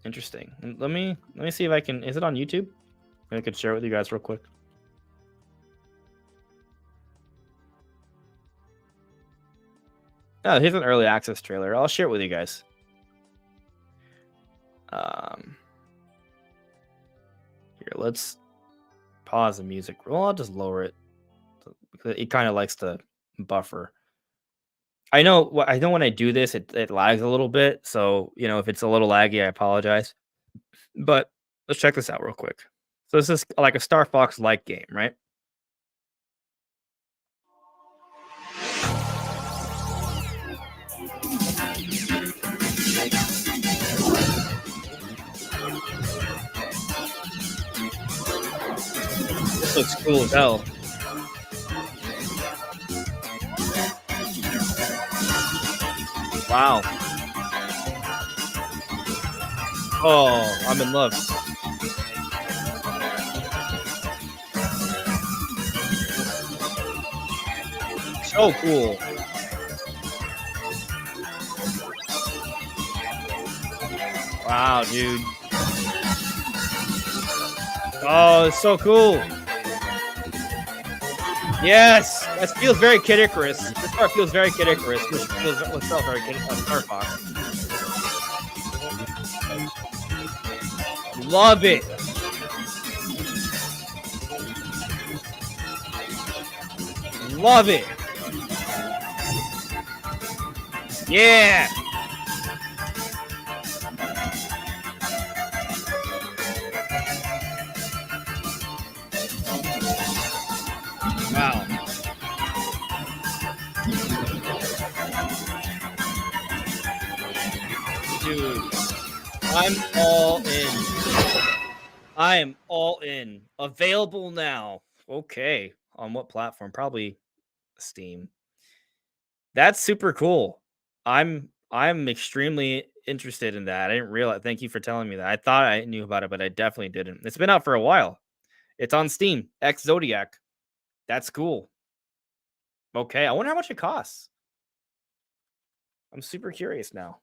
interesting. Let me see if I can. Is it on YouTube? I could share it with you guys real quick. Oh, here's an early access trailer. I'll share it with you guys. Here, let's pause the music. Well, I'll just lower it. It kind of likes to buffer. I know when I do this, it lags a little bit. So, if it's a little laggy, I apologize. But let's check this out real quick. So this is like a Star Fox like game, right? This looks cool as hell. Wow. Oh, I'm in love. So cool. Wow, dude. Oh, it's so cool. Yes, that feels very Kid Icarus. This part feels very Kid Icarus, which felt very Star Fox. Love it. Love it. Yeah. Wow. Dude, I'm all in. I am all in. Available now. Okay. On what platform? Probably Steam. That's super cool. I'm extremely interested in that. I didn't realize. Thank you for telling me that. I thought I knew about it, but I definitely didn't. It's been out for a while. It's on Steam. X Zodiac. That's cool. Okay, I wonder how much it costs. I'm super curious now.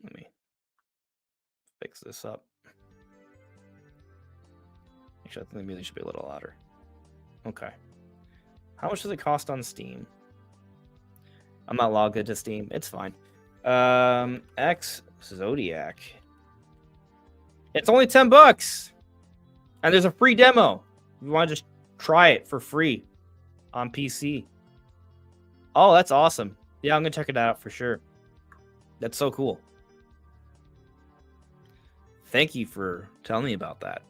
Let me fix this up. Actually, I think the music should be a little louder. Okay. How much does it cost on Steam? I'm not logged into Steam. It's fine. X Zodiac. It's only $10. And there's a free demo. You want to just try it for free on PC. Oh, that's awesome. Yeah, I'm going to check it out for sure. That's so cool. Thank you for telling me about that.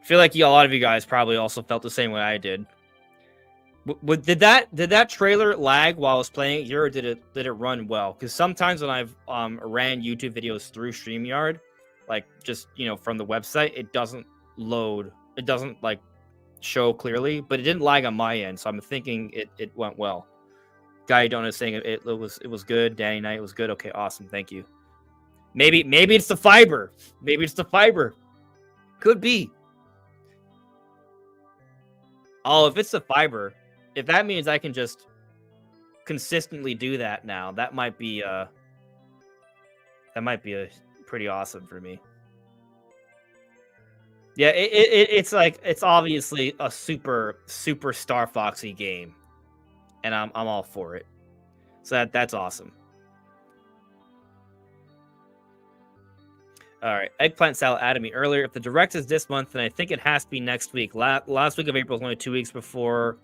I feel like a lot of you guys probably also felt the same way I did. Did that trailer lag while I was playing it here, or did it run well? Because sometimes when I've ran YouTube videos through StreamYard, like just from the website, it doesn't load. It doesn't like show clearly, but it didn't lag on my end, so I'm thinking it went well. Guy Donut is saying it was good. Danny Knight was good. Okay, awesome. Thank you. Maybe it's the fiber. Maybe it's the fiber. Could be. Oh, if it's the fiber, if that means I can just consistently do that now, that might be a pretty awesome for me. Yeah, it's like it's obviously a super Star Foxy game, and I'm all for it. So that's awesome. All right, Eggplant Salad added me earlier. If the direct is this month, then I think it has to be next week. Last week of April is only 2 weeks before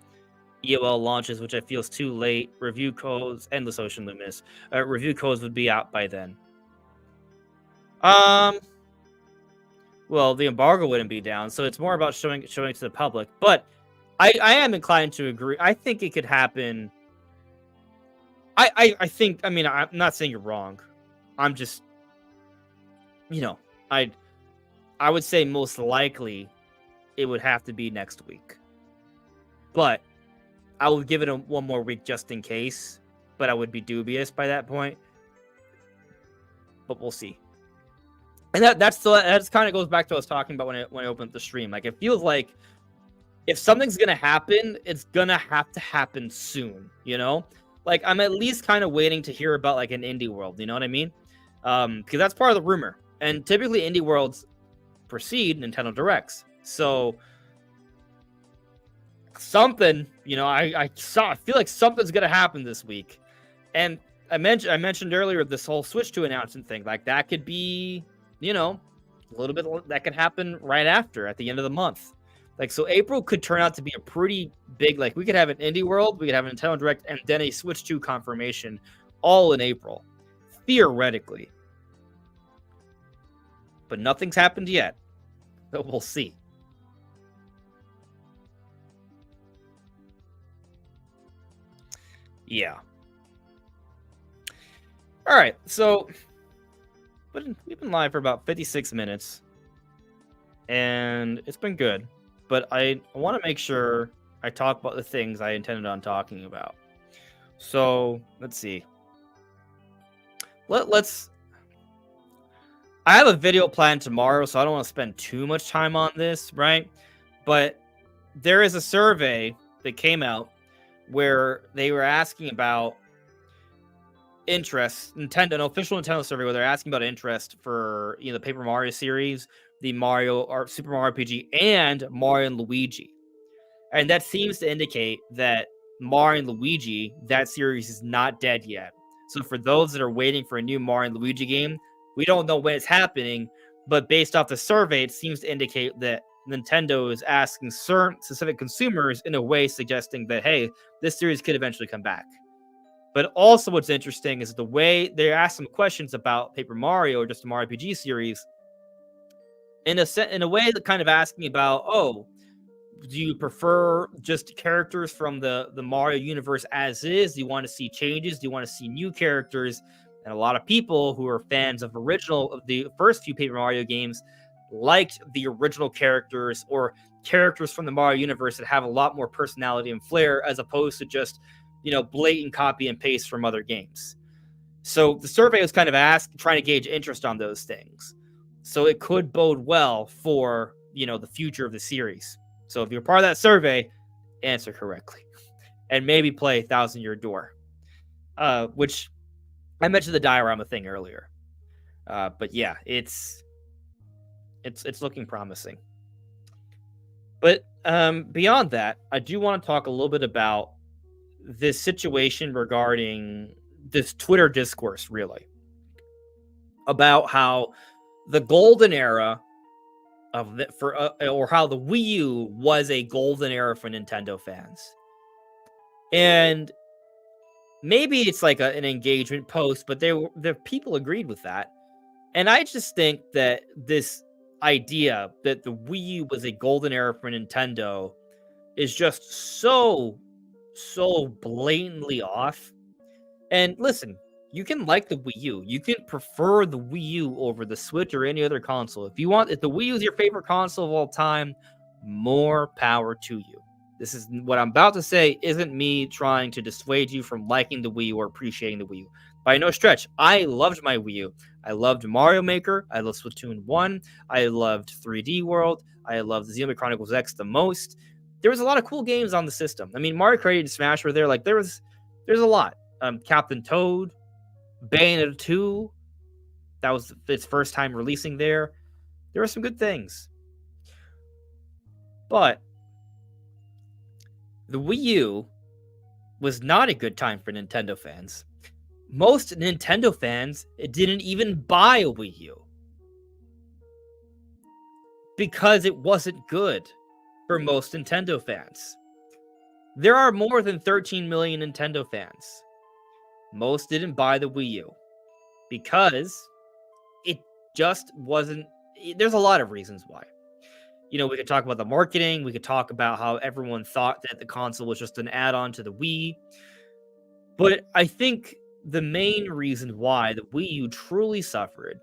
EOL launches, which I feel is too late. Review codes, Endless Ocean Luminous. Review codes would be out by then. Well, the embargo wouldn't be down, so it's more about showing it to the public. But I am inclined to agree. I think it could happen. I think. I mean, I'm not saying you're wrong. I'm just, I would say most likely it would have to be next week. But I would give it one more week just in case. But I would be dubious by that point. But we'll see. And that's kind of goes back to what I was talking about when I opened the stream. Like, it feels like if something's gonna happen, it's gonna have to happen soon. Like, I'm at least kind of waiting to hear about like an indie world. You know what I mean? Because that's part of the rumor. And typically indie worlds precede Nintendo Directs. So something, I feel like something's gonna happen this week. And I mentioned earlier this whole Switch 2 announcement thing. Like that could be, a little bit that could happen right after at the end of the month. Like so April could turn out to be a pretty big, like we could have an Indie World, we could have an Nintendo Direct, and then a Switch 2 confirmation all in April. Theoretically. But nothing's happened yet. So we'll see. Yeah. All right, so we've been live for about 56 minutes, and it's been good. But I want to make sure I talk about the things I intended on talking about. So let's see. Let's. I have a video planned tomorrow, so I don't want to spend too much time on this, right? But there is a survey that came out where they were asking about interest, an official Nintendo survey where they're asking about interest for the Paper Mario series, the Mario or Super Mario RPG, and Mario and Luigi. And that seems to indicate that Mario and Luigi, that series is not dead yet. So for those that are waiting for a new Mario and Luigi game, we don't know when it's happening, but based off the survey, it seems to indicate that Nintendo is asking certain specific consumers in a way suggesting that, hey, this series could eventually come back. But also what's interesting is the way they ask some questions about Paper Mario or just the Mario RPG series in a way that kind of asking about, do you prefer just characters from the Mario universe as is? Do you want to see changes? Do you want to see new characters? And a lot of people who are fans of the first few Paper Mario games liked the original characters or characters from the Mario universe that have a lot more personality and flair as opposed to just, blatant copy and paste from other games. So the survey was kind of trying to gauge interest on those things. So it could bode well for, the future of the series. So if you're part of that survey, answer correctly. And maybe play 1,000 Year Door. Which I mentioned the diorama thing earlier. But yeah, it's looking promising. But beyond that, I do want to talk a little bit about this situation regarding this Twitter discourse, really. About how the golden era or how the Wii U was a golden era for Nintendo fans. And maybe it's like an engagement post, but the people agreed with that. And I just think that this idea that the Wii U was a golden era for Nintendo is just so blatantly off. And listen, you can like the Wii U. You can prefer the Wii U over the Switch or any other console. If the Wii U is your favorite console of all time, more power to you. This is what I'm about to say isn't me trying to dissuade you from liking the Wii U or appreciating the Wii U. By no stretch, I loved my Wii U. I loved Mario Maker. I loved Splatoon 1. I loved 3D World. I loved Xenoblade Chronicles X the most. There was a lot of cool games on the system. I mean, Mario Kart and Smash were there. Like there's a lot. Captain Toad, Bayonetta 2. That was its first time releasing there. There were some good things. But the Wii U was not a good time for Nintendo fans. Most Nintendo fans didn't even buy a Wii U because it wasn't good for most Nintendo fans. There are more than 13 million Nintendo fans. Most didn't buy the Wii U because it just wasn't. There's a lot of reasons why. We could talk about the marketing. We could talk about how everyone thought that the console was just an add-on to the Wii. But I think the main reason why the Wii U truly suffered,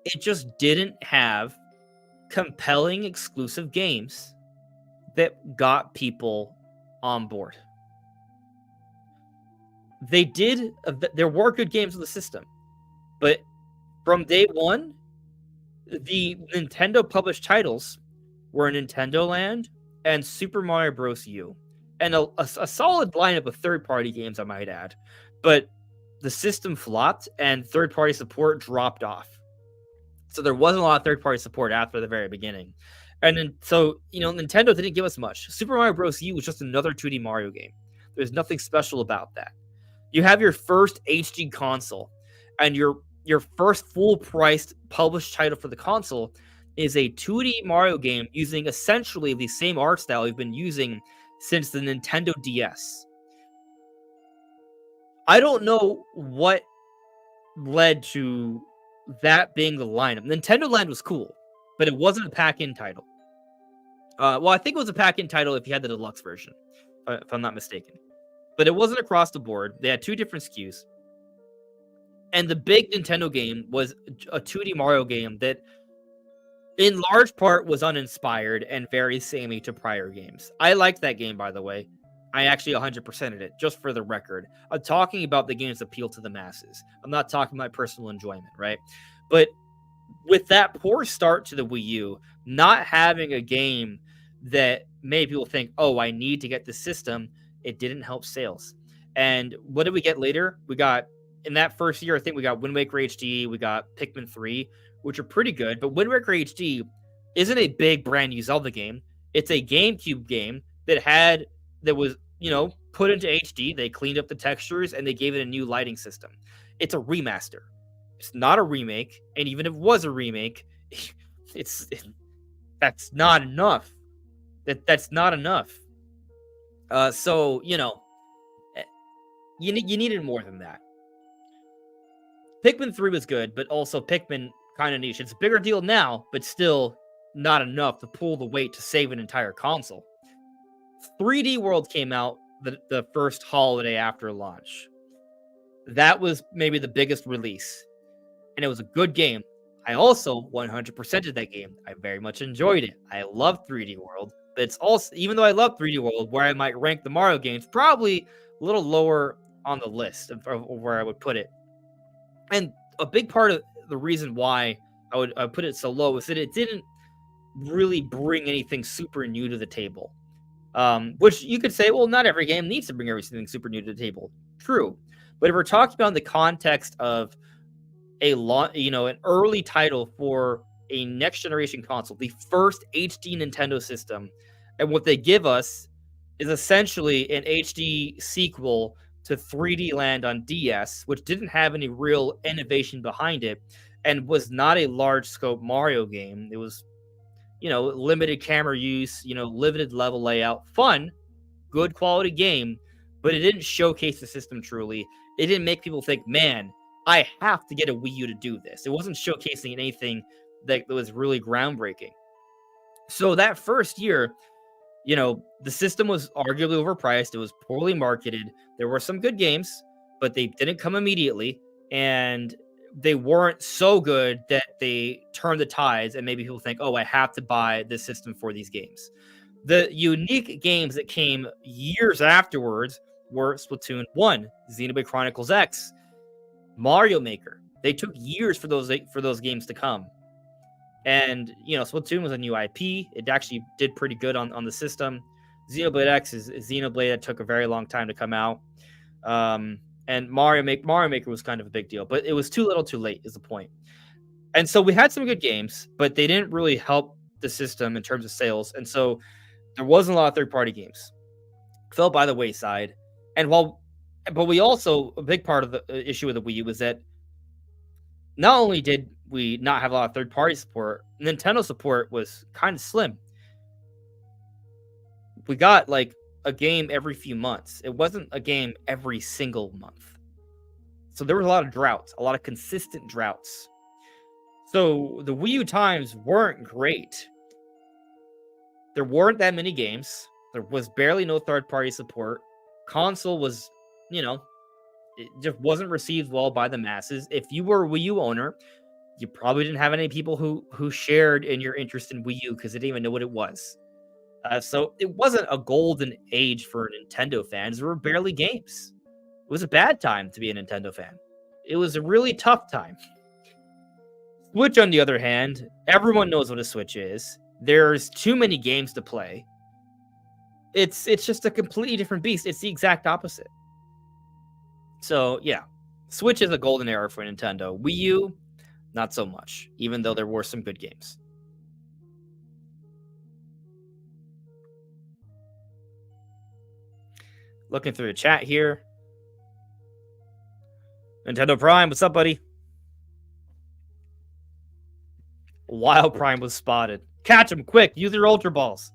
it just didn't have compelling exclusive games that got people on board. There were good games on the system, but from day one, the Nintendo published titles were Nintendo Land and Super Mario Bros. U, and a solid lineup of third-party games, I might add. But the system flopped and third-party support dropped off. So there wasn't a lot of third-party support after the very beginning. And then, so, Nintendo didn't give us much. Super Mario Bros. U was just another 2D Mario game. There's nothing special about that. You have your first HD console, and your first full priced published title for the console is a 2D Mario game using essentially the same art style you've been using since the Nintendo DS. I don't know what led to that being the lineup. Nintendo Land was cool, but it wasn't a pack-in title. Well, I think it was a pack-in title if you had the deluxe version, if I'm not mistaken. But it wasn't across the board. They had two different SKUs. And the big Nintendo game was a 2D Mario game that, in large part, was uninspired and very samey to prior games. I liked that game, by the way. I actually 100%ed it, just for the record. I'm talking about the games that appeal to the masses. I'm not talking about personal enjoyment, right? But with that poor start to the Wii U, not having a game that made people think, oh, I need to get the system, it didn't help sales. And what did we get later? We got, in that first year, I think we got Wind Waker HD, we got Pikmin 3, which are pretty good, but Wind Waker HD isn't a big brand new Zelda game. It's a GameCube game that was, put into HD. They cleaned up the textures and they gave it a new lighting system. It's a remaster. It's not a remake, and even if it was a remake, that's not enough. That's not enough. So you needed more than that. Pikmin 3 was good, but also Pikmin kind of niche. It's a bigger deal now, but still not enough to pull the weight to save an entire console. 3D World came out the first holiday after launch. That was maybe the biggest release, and it was a good game. I also 100%ed that game. I very much enjoyed it. I love 3D World, but it's also, even though I love 3D World, where I might rank the Mario games, probably a little lower on the list of where I would put it. And a big part of the reason why I would put it so low is that it didn't really bring anything super new to the table. Which you could say, well, not every game needs to bring everything super new to the table. True. But if we're talking about in the context of an early title for a next generation console, the first HD Nintendo system, and what they give us is essentially an HD sequel to 3D Land on DS, which didn't have any real innovation behind it and was not a large scope Mario game. It was, limited camera use, limited level layout, fun, good quality game, but it didn't showcase the system truly. It didn't make people think, man, I have to get a Wii U to do this. It wasn't showcasing anything that was really groundbreaking. So that first year, the system was arguably overpriced. It was poorly marketed. There were some good games, but they didn't come immediately. And they weren't so good that they turned the tides and maybe people think, oh, I have to buy this system for these games. The unique games that came years afterwards were Splatoon 1, Xenoblade Chronicles X, Mario Maker. They took years for those games to come. And, Splatoon was a new IP. It actually did pretty good on the system. Xenoblade X is Xenoblade that took a very long time to come out. And Mario Maker was kind of a big deal, but it was too little too late is the point. And so we had some good games, but they didn't really help the system in terms of sales. And so there wasn't a lot of third-party games. Fell by the wayside. But we also, a big part of the issue with the Wii U was that not only did we not have a lot of third-party support, Nintendo support was kind of slim. We got like a game every few months. It wasn't a game every single month. So there was a lot of droughts, a lot of consistent droughts. So the Wii U times weren't great. There weren't that many games. There was barely no third-party support. Console was, it just wasn't received well by the masses. If you were a Wii U owner, you probably didn't have any people who shared in your interest in Wii U because they didn't even know what it was. So it wasn't a golden age for Nintendo fans. There were barely games. It was a bad time to be a Nintendo fan. It was a really tough time. Switch, on the other hand, everyone knows what a Switch is. There's too many games to play. It's just a completely different beast. It's the exact opposite. So, yeah. Switch is a golden era for Nintendo. Wii U, not so much, even though there were some good games. Looking through the chat here. Nintendo Prime, what's up, buddy? Wild Prime was spotted. Catch him quick. Use your Ultra Balls.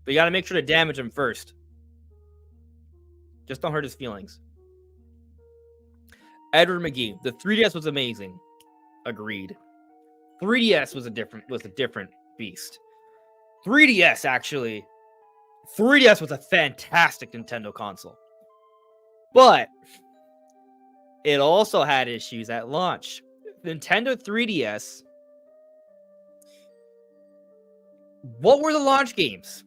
But you got to make sure to damage him first. Just don't hurt his feelings. Edward McGee. The 3DS was amazing. Agreed. 3DS was a different beast. 3DS actually. 3DS was a fantastic Nintendo console. But it also had issues at launch. Nintendo 3DS. What were the launch games?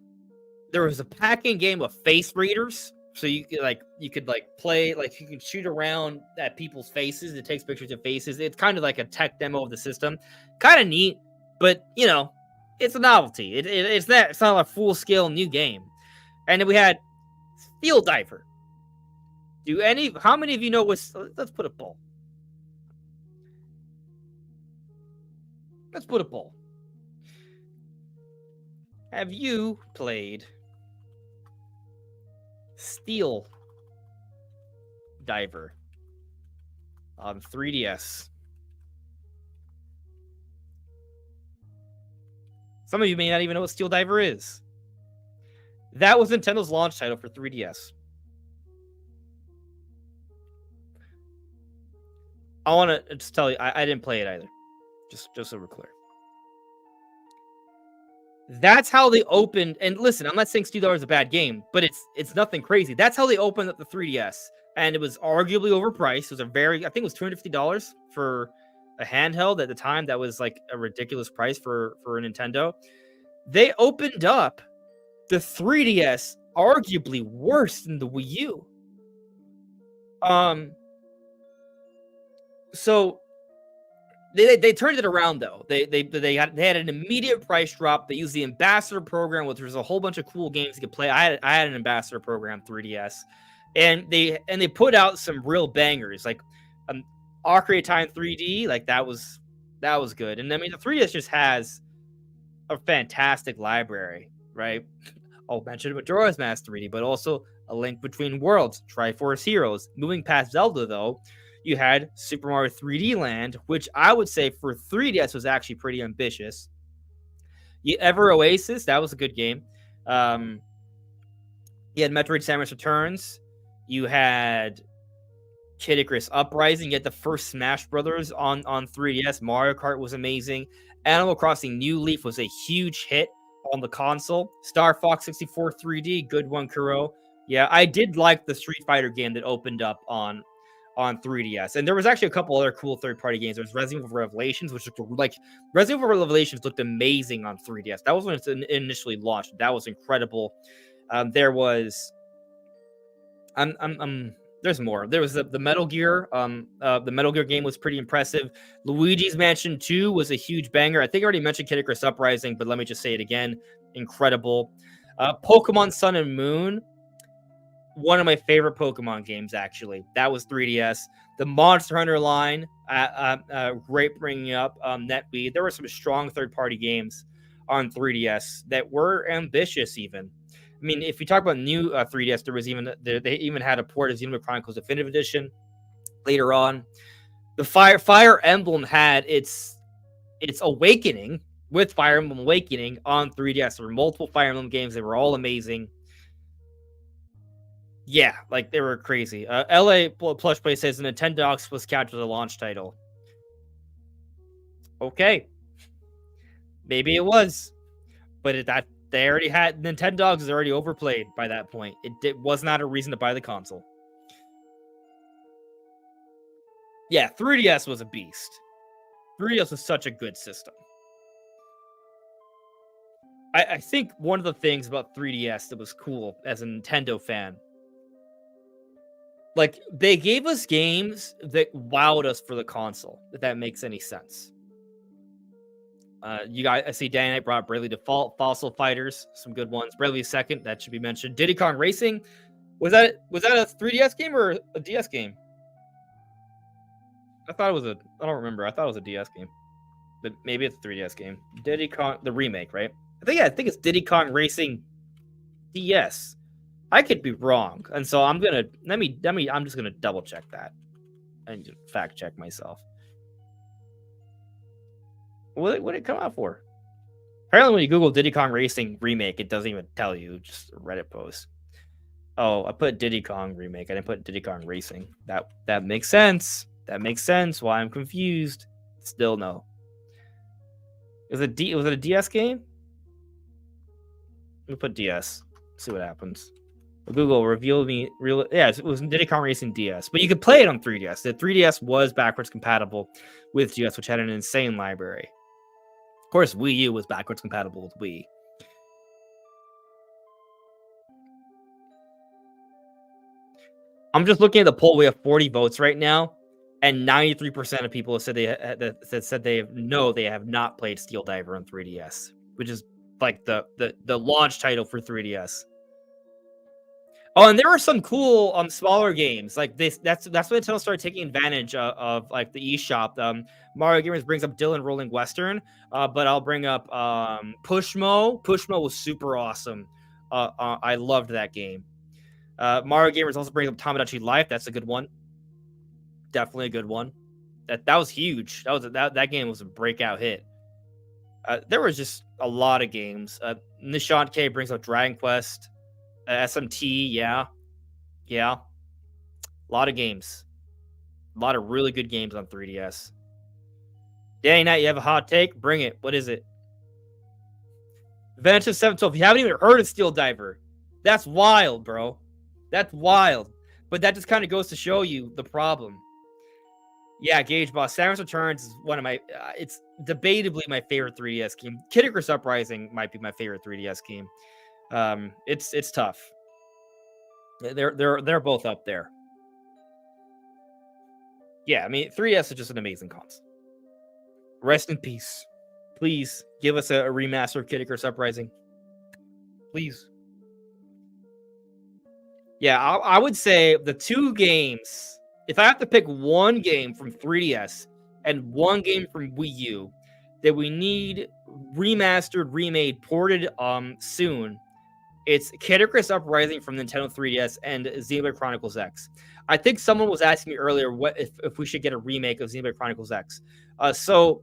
There was a packing game of face readers, so you could play, like you could shoot around at people's faces. It takes pictures of faces. It's kind of like a tech demo of the system, kind of neat, but you know, it's a novelty. It's not a full scale new game. And then we had Steel Diver. How many of you know what? Let's put a poll. Have you played Steel Diver on 3DS? Some of you may not even know what Steel Diver is. That was Nintendo's launch title for 3DS. I want to just tell you, I didn't play it either. Just so we're clear. That's how they opened. And listen, I'm not saying Steel Diver is a bad game, but it's nothing crazy. That's how they opened up the 3DS, and it was arguably overpriced. It was I think it was $250 for a handheld at the time. That was like a ridiculous price for a Nintendo. They opened up the 3DS arguably worse than the Wii U. So they turned it around though. They had an immediate price drop. They used the ambassador program, which was a whole bunch of cool games you could play. I had an ambassador program 3DS, and they put out some real bangers like Ocarina of Time 3D. Like that was good. And I mean the 3DS just has a fantastic library, right? I'll mention Majora's Mask 3D, but also A Link Between Worlds, Triforce Heroes. Moving past Zelda though, you had Super Mario 3D Land, which I would say for 3DS was actually pretty ambitious. Ever Oasis, that was a good game. You had Metroid Samus Returns. You had Kid Icarus Uprising. You had the first Smash Brothers on 3DS. Mario Kart was amazing. Animal Crossing New Leaf was a huge hit on the console. Star Fox 64 3D, good one, Kuro. Yeah, I did like the Street Fighter game that opened up on 3DS. And there was actually a couple other cool third-party games. There was Resident Evil Revelations, which looked like Resident Evil Revelations looked amazing on 3DS. That was when it initially launched. That was incredible. There was there's more. There was the Metal Gear. The Metal Gear game was pretty impressive. Luigi's Mansion 2 was a huge banger. I think I already mentioned Kid Icarus Uprising, but let me just say it again. Incredible. Pokemon Sun and Moon. One of my favorite Pokemon games, actually. That was 3DS. The Monster Hunter line, great bringing up NetWeed. There were some strong third-party games on 3DS that were ambitious, even. I mean, if you talk about new 3DS, they even had a port of Xenoblade Chronicles Definitive Edition later on. The Fire Emblem had its awakening with Fire Emblem Awakening on 3DS. There were multiple Fire Emblem games. They were all amazing. Yeah, like they were crazy. LA Plush Play says Nintendogs was captured as a launch title. Okay, maybe it was, but they already had Nintendogs is already overplayed by that point. It was not a reason to buy the console. Yeah, 3DS was a beast. 3DS was such a good system. I think one of the things about 3DS that was cool as a Nintendo fan, like they gave us games that wowed us for the console, if that makes any sense. You guys, I see Danny Knight brought Bravely Default, Fossil Fighters, some good ones. Bravely Second, that should be mentioned. Diddy Kong Racing, was that a 3DS game or a DS game? I don't remember. I thought it was a DS game, but maybe it's a 3DS game. Diddy Kong, the remake, right? I think it's Diddy Kong Racing DS. I could be wrong, and so I'm gonna I'm just gonna double check that and fact check myself. What did it come out for? Apparently, when you Google Diddy Kong Racing remake, it doesn't even tell you. Just a Reddit post. Oh, I put Diddy Kong remake. I didn't put Diddy Kong Racing. That makes sense. That makes sense. Why I'm confused. Still no. Was it a DS game? Let me put DS. See what happens. Google revealed me real. Yeah, it was Diddy Kong Racing DS, but you could play it on 3DS. The 3DS was backwards compatible with DS, which had an insane library. Of course, Wii U was backwards compatible with Wii. I'm just looking at the poll. We have 40 votes right now, and 93% of people have said they have not played Steel Diver on 3DS, which is like the launch title for 3DS. Oh, and there were some cool smaller games like this. That's when Nintendo started taking advantage of like the eShop. Mario Gamers brings up Dylan Rolling Western, but I'll bring up Pushmo. Pushmo was super awesome. I loved that game. Mario Gamers also brings up Tomodachi Life. That's a good one. Definitely a good one. That was huge. That game was a breakout hit. There was just a lot of games. Nishant K brings up Dragon Quest. SMT, yeah. A lot of games. A lot of really good games on 3DS. Danny Knight, you have a hot take? Bring it. What is it? Adventure 712. You haven't even heard of Steel Diver. That's wild, bro. That's wild. But that just kind of goes to show you the problem. Yeah, Gage Boss. Samus Returns is one of my... it's debatably my favorite 3DS game. Kid Icarus Uprising might be my favorite 3DS game. It's tough. They're both up there. Yeah, I mean 3DS is just an amazing console. Rest in peace. Please give us a remaster of Kid Icarus Uprising. Please. Yeah, I would say the two games. If I have to pick one game from 3DS and one game from Wii U that we need remastered, remade, ported soon, it's Kid Icarus Uprising from Nintendo 3DS and Xenoblade Chronicles X. I think someone was asking me earlier what if we should get a remake of Xenoblade Chronicles X. So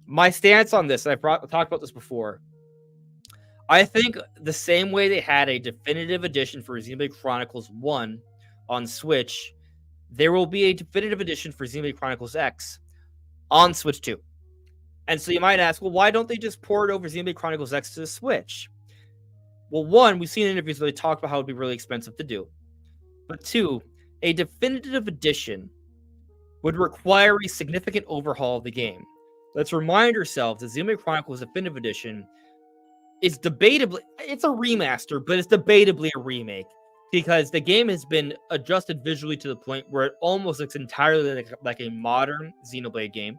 my stance on this, and I've talked about this before, I think the same way they had a definitive edition for Xenoblade Chronicles 1 on Switch, there will be a definitive edition for Xenoblade Chronicles X on Switch 2. And so you might ask, well, why don't they just port over Xenoblade Chronicles X to the Switch? Well, one, we've seen interviews where they talk about how it would be really expensive to do. But two, a definitive edition would require a significant overhaul of the game. Let's remind ourselves that Xenoblade Chronicles Definitive Edition is debatably, it's a remaster, but it's debatably a remake because the game has been adjusted visually to the point where it almost looks entirely like a modern Xenoblade game.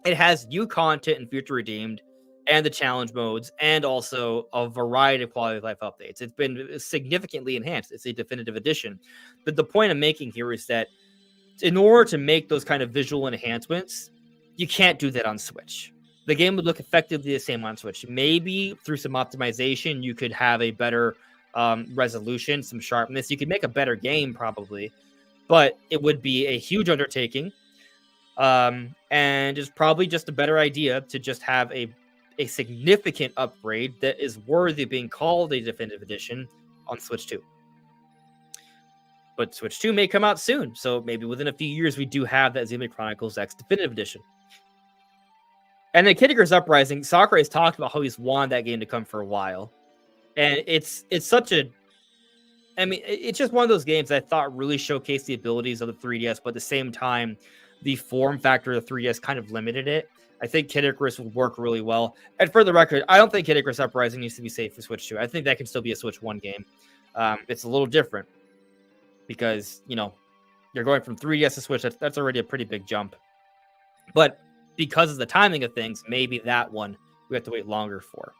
It has new content in Future Redeemed and the challenge modes, and also a variety of quality of life updates. It's been significantly enhanced. It's a definitive edition. But the point I'm making here is that in order to make those kind of visual enhancements, you can't do that on Switch. The game would look effectively the same on Switch. Maybe through some optimization, you could have a better resolution, some sharpness. You could make a better game probably, but it would be a huge undertaking. And it's probably just a better idea to just have a significant upgrade that is worthy of being called a definitive edition on Switch 2. But Switch 2 may come out soon, so maybe within a few years we do have that Xenoblade Chronicles X definitive edition. And then Kid Icarus Uprising, Sakurai has talked about how he's wanted that game to come for a while. And it's such a... I mean, it's just one of those games that I thought really showcased the abilities of the 3DS, but at the same time, the form factor of the 3DS kind of limited it. I think Kid Icarus would work really well. And for the record, I don't think Kid Icarus Uprising needs to be safe for Switch 2. I think that can still be a Switch 1 game. It's a little different because, you know, you're going from 3DS to Switch. That's already a pretty big jump. But because of the timing of things, maybe that one we have to wait longer for.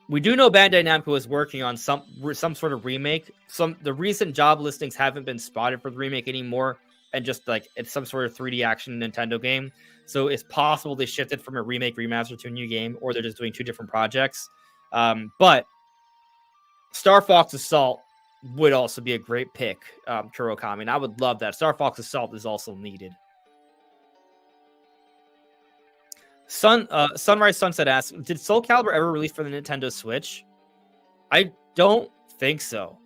We do know Bandai Namco is working on some sort of remake. The recent job listings haven't been spotted for the remake anymore. And just like it's some sort of 3D action Nintendo game. So it's possible they shifted from a remake remaster to a new game, or they're just doing two different projects. But Star Fox Assault would also be a great pick, Kurokami, and I would love that. Star Fox Assault is also needed. Sunrise Sunset asks, did Soul Calibur ever release for the Nintendo Switch? I don't think so.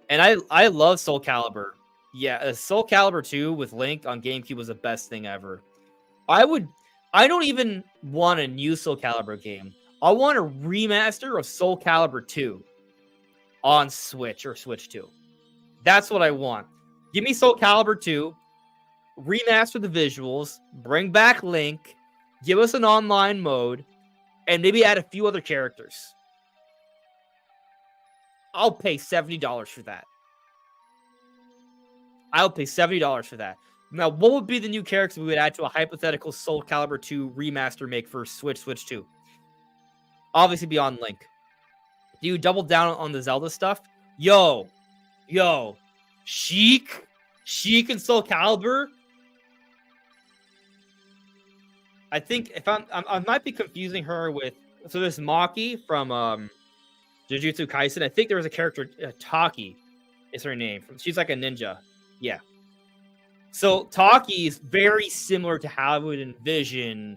And I love Soul Calibur. Yeah, Soul Calibur 2 with Link on GameCube was the best thing ever. I don't even want a new Soul Calibur game. I want a remaster of Soul Calibur 2 on Switch or Switch 2. That's what I want. Give me Soul Calibur 2, remaster the visuals, bring back Link, give us an online mode, and maybe add a few other characters. I'll pay $70 for that. I'll pay $70 for that. Now, what would be the new characters we would add to a hypothetical Soul Calibur 2 remaster make for Switch 2? Obviously beyond Link. Do you double down on the Zelda stuff? Yo, Sheik and Soul Calibur. I think if I might be confusing her with, so there's Maki from Jujutsu Kaisen. I think there was a character, Taki is her name. She's like a ninja. Yeah. So Taki is very similar to how I would envision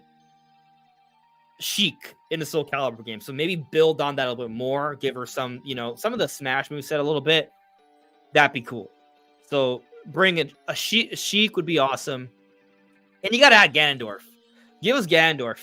Sheik in the Soul Calibur game. So maybe build on that a little bit more. Give her some, some of the Smash moveset a little bit. That'd be cool. So bring in a Sheik would be awesome. And you got to add Ganondorf. Give us Ganondorf.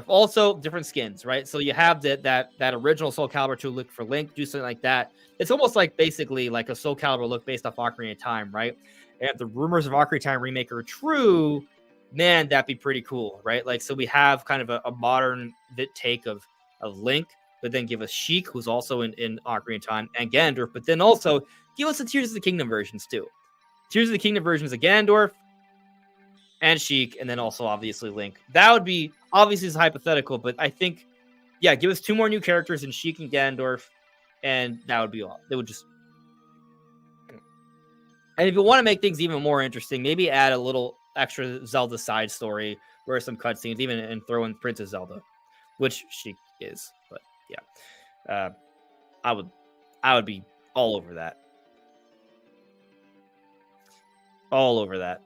Also, different skins, right? So you have that original Soul Calibur 2 look for Link. Do something like that. It's almost like basically like a Soul Calibur look based off Ocarina of Time, right? And if the rumors of Ocarina of Time remake are true, man, that'd be pretty cool, right? Like, so we have kind of a modern take of Link, but then give us Sheik, who's also in Ocarina of Time, and Ganondorf, but then also give us the Tears of the Kingdom versions too. Tears of the Kingdom versions of Ganondorf and Sheik, and then also obviously Link. That would be, obviously it's hypothetical, but I think, yeah, give us two more new characters in Sheik and Ganondorf, and that would be all. They would just... And if you want to make things even more interesting, maybe add a little extra Zelda side story where some cutscenes, even, and throw in Princess Zelda, which Sheik is. But yeah, I would be all over that. All over that.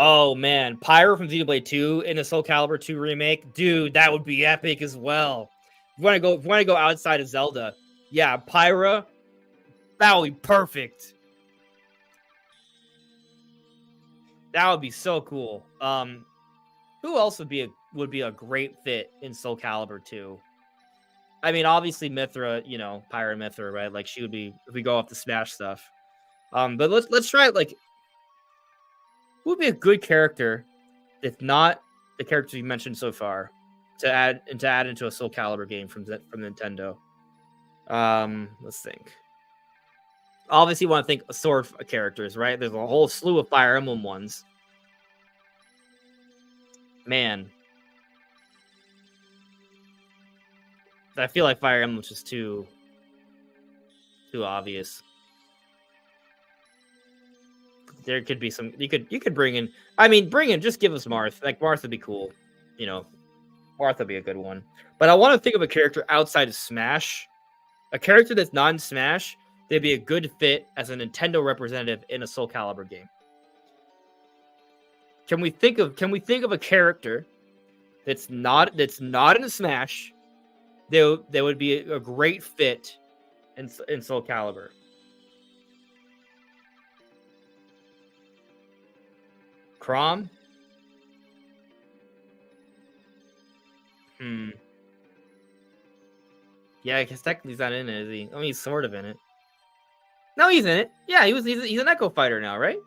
Oh man, Pyro from Xenoblade 2 in a Soul Calibur 2 remake, dude, that would be epic as well. If you want to go outside of Zelda, yeah, Pyra, that would be perfect. That would be so cool. Who else would be a great fit in Soul Calibur 2? I mean, obviously Mithra, Pyra and Mithra, right? Like she would be, if we go off the Smash stuff. But let's try it. Like, who would be a good character if not the characters you mentioned so far to add into a Soul Calibur game from Nintendo? Let's think. Obviously, you want to think of sword characters, right? There's a whole slew of Fire Emblem ones. Man, I feel like Fire Emblem's just too obvious. There could be some. You could bring in. I mean, just give us Marth. Like Marth would be cool. Marth would be a good one. But I want to think of a character outside of Smash, a character that's not in Smash. They'd be a good fit as a Nintendo representative in a Soul Calibur game. Can we think of a character that's not in Smash? They would be a great fit in Soul Calibur. Chrom? Yeah, I guess technically he's not in it, is he? I mean, he's sort of in it. No, he's in it. Yeah, he's an Echo Fighter now, right?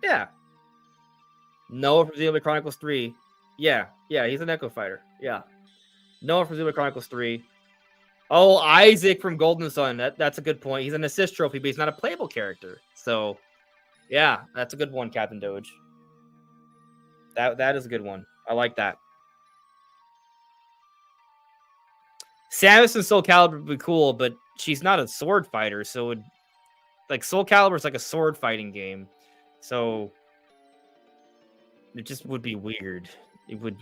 Yeah. Noah from Xenoblade Chronicles 3. Yeah, he's an Echo Fighter. Yeah. Noah from Xenoblade Chronicles 3. Oh, Isaac from Golden Sun. That's a good point. He's an assist trophy, but he's not a playable character. So, yeah, that's a good one, Captain Doge. That is a good one. I like that. Samus in Soul Calibur would be cool, but she's not a sword fighter, so like Soul Calibur is like a sword fighting game, so it just would be weird. It would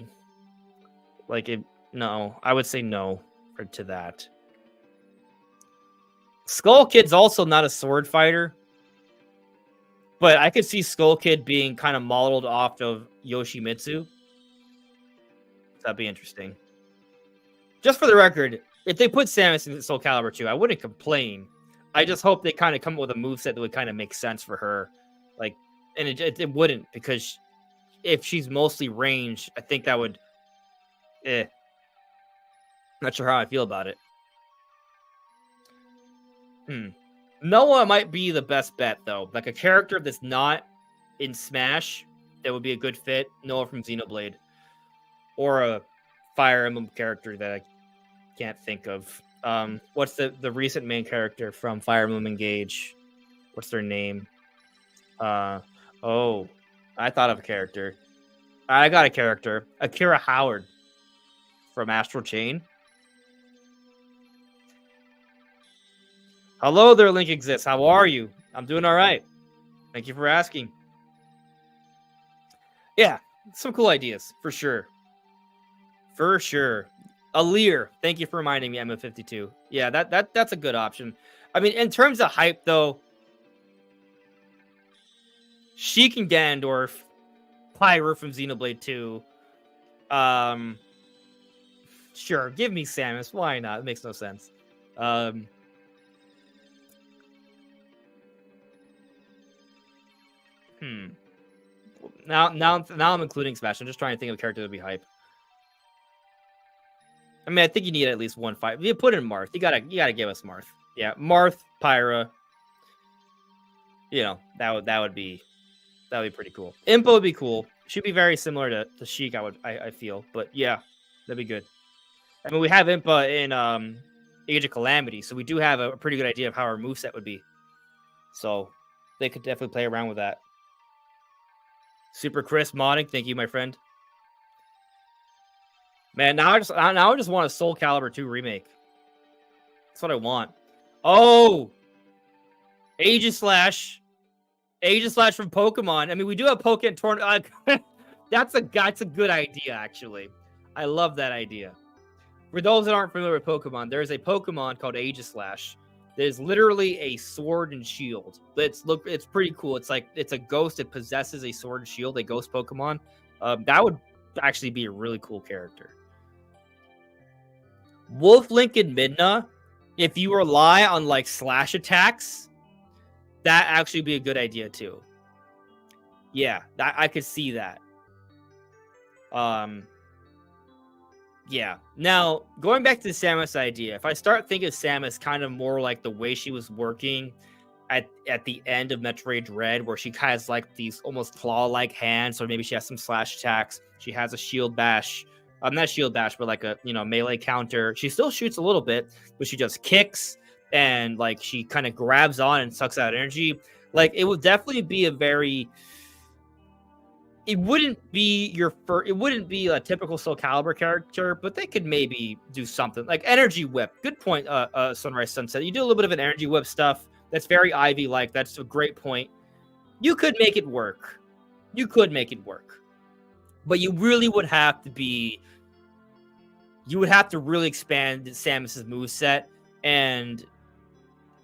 like it. No, I would say no to that. Skull Kid's also not a sword fighter, but I could see Skull Kid being kind of modeled off of Yoshimitsu. That'd be interesting. Just for the record, if they put Samus in Soul Calibur 2, I wouldn't complain. I just hope they kind of come up with a moveset that would kind of make sense for her. Like, and it wouldn't, because if she's mostly ranged, I think that would... Not sure how I feel about it. Noah might be the best bet, though. Like, a character that's not in Smash that would be a good fit. Noah from Xenoblade. Or a Fire Emblem character that I can't think of. What's the recent main character from Fire Emblem Engage? What's their name? Oh, I thought of a character. I got a character. Akira Howard from Astral Chain. Hello there, Link Exists. How are you? I'm doing all right. Thank you for asking. Yeah, some cool ideas, for sure. For sure. Aleer, thank you for reminding me, MF52. Yeah, that's a good option. I mean, in terms of hype, though, Sheik and Ganondorf, Pyra from Xenoblade 2. Sure, give me Samus. Why not? It makes no sense. Now I'm including Smash. I'm just trying to think of a character that would be hype. I mean, I think you need at least one fight. You put in Marth. You gotta give us Marth. Yeah, Marth, Pyra. You know, that would be pretty cool. Impa would be cool. She'd be very similar to Sheik, I feel. But yeah, that'd be good. I mean, we have Impa in Age of Calamity, so we do have a pretty good idea of how our moveset would be. So they could definitely play around with that. Super Chris modding, thank you, my friend. Man, now I just want a Soul Calibur 2 remake. That's what I want. Oh, Aegislash from Pokemon. I mean, we do have Pokemon Tournament. That's a good idea, actually. I love that idea. For those that aren't familiar with Pokemon, there's a Pokemon called Aegislash. There's literally a sword and shield. It's pretty cool. It's like it's a ghost that possesses a sword and shield, a ghost Pokemon. That would actually be a really cool character. Wolf Link and Midna, if you rely on like slash attacks, that actually be a good idea too. Yeah, I could see that. Yeah. Now, going back to the Samus idea, if I start thinking of Samus kind of more like the way she was working at the end of Metroid Dread, where she has like these almost claw-like hands, or maybe she has some slash attacks. She has a shield bash. Not shield bash, but like a melee counter. She still shoots a little bit, but she just kicks and like she kind of grabs on and sucks out energy. Like it would definitely be a very... It wouldn't be it wouldn't be a typical Soul Calibur character, but they could maybe do something like Energy Whip. Good point, Sunrise Sunset. You do a little bit of an Energy Whip stuff. That's very Ivy-like. That's a great point. You could make it work. But you really would have to be... You would have to really expand Samus's moveset, and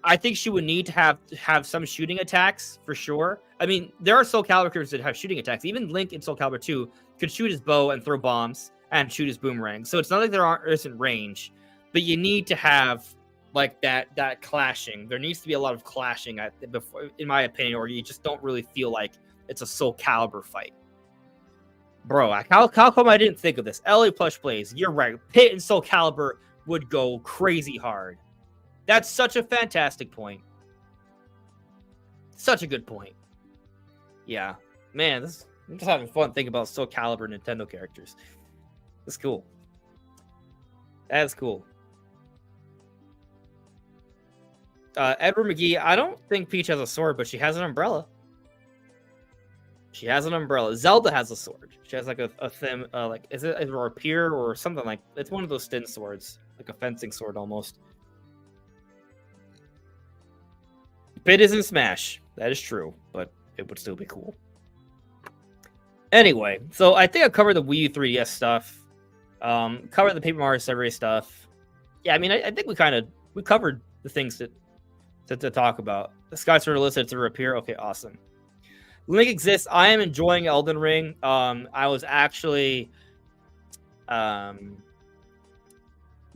I think she would need to have some shooting attacks for sure. I mean, there are Soul Calibur characters that have shooting attacks. Even Link in Soul Calibur 2 could shoot his bow and throw bombs and shoot his boomerang. So it's not like there isn't range, but you need to have like that clashing. There needs to be a lot of clashing before, in my opinion, or you just don't really feel like it's a Soul Calibur fight. Bro, how come I didn't think of this? LA Plush Plays, you're right. Pit and Soul Calibur would go crazy hard. That's such a fantastic point. Such a good point. Yeah. Man, I'm just having fun thinking about Soul Calibur Nintendo characters. That's cool. That's cool. Edward McGee, I don't think Peach has a sword, but she has an umbrella. She has an umbrella. Zelda has a sword. She has like a thin, like, is it a rapier or something like... It's one of those thin swords. Like a fencing sword almost. Pit isn't Smash. That is true, but it would still be cool. Anyway, so I think I covered the Wii U 3DS stuff. Covered the Paper Mario Survey stuff. Yeah, I mean, I think we covered the things to talk about. The Sky Sword listed to appear. Okay, awesome. Link exists. I am enjoying Elden Ring. I was actually, I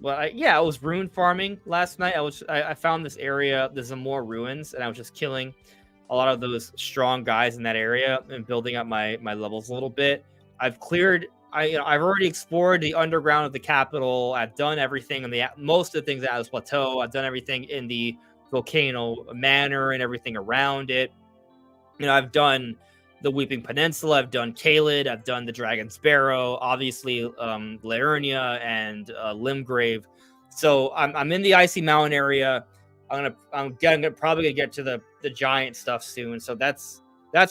was rune farming last night. I found this area. There's some more ruins, and I was just killing a lot of those strong guys in that area and building up my levels a little bit. I've already explored the underground of the capital. I've done everything in most of the things at this plateau. I've done everything in the volcano manor and everything around it. I've done the Weeping Peninsula. I've done Caelid. I've done the Dragon's Barrow. Obviously, Liurnia and Limgrave. So I'm in the Icy Mountain area. I'm probably gonna get to the giant stuff soon. So that's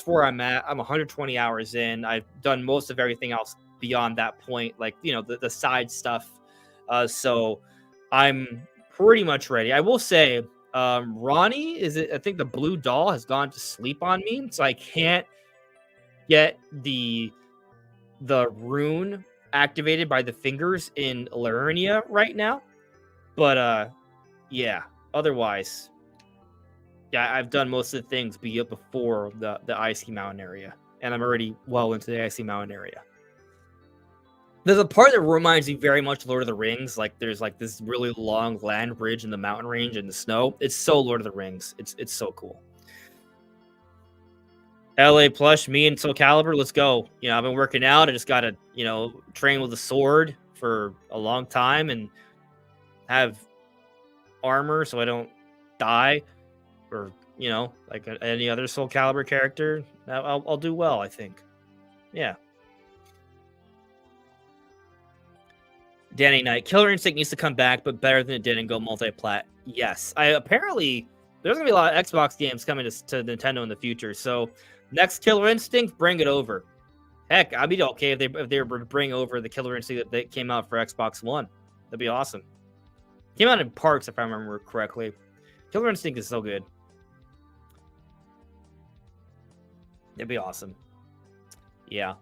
where I'm at. I'm 120 hours in. I've done most of everything else beyond that point, like the side stuff. So I'm pretty much ready. I will say, Ronnie, I think the blue doll has gone to sleep on me, so I can't get the rune activated by the fingers in Liurnia right now. But yeah. Otherwise, yeah, I've done most of the things before the Icy Mountain area, and I'm already well into the Icy Mountain area. There's a part that reminds me very much of Lord of the Rings. Like there's like this really long land bridge in the mountain range in the snow. It's so Lord of the Rings. It's so cool. LA Plush, me and Soul Calibur, let's go. I've been working out. I just got to, train with a sword for a long time and have armor so I don't die, or like any other Soul Calibur character. I'll do well, I think. Yeah. Danny Knight, Killer Instinct needs to come back, but better than it did and go multi-plat. Yes, apparently there's gonna be a lot of Xbox games coming to Nintendo in the future. So next Killer Instinct, bring it over. Heck, I'd be okay if they were to bring over the Killer Instinct that came out for Xbox One. That'd be awesome. Came out in parts, if I remember correctly. Killer Instinct is so good. It'd be awesome. Yeah. All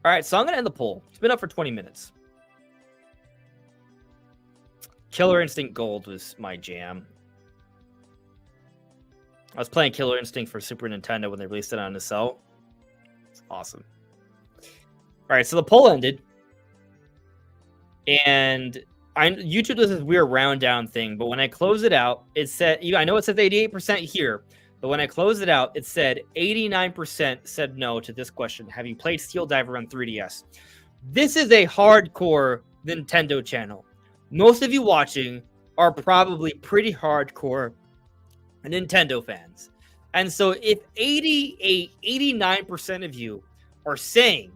right, so I'm going to end the poll. It's been up for 20 minutes. Killer Instinct Gold was my jam. I was playing Killer Instinct for Super Nintendo when they released it on the cell. It's awesome. All right, so the poll ended. And YouTube does this weird round down thing, but when I close it out, it said, I know it says 88% here, but when I close it out, it said 89% said no to this question. Have you played Steel Diver on 3DS? This is a hardcore Nintendo channel. Most of you watching are probably pretty hardcore Nintendo fans. And so if 89% of you are saying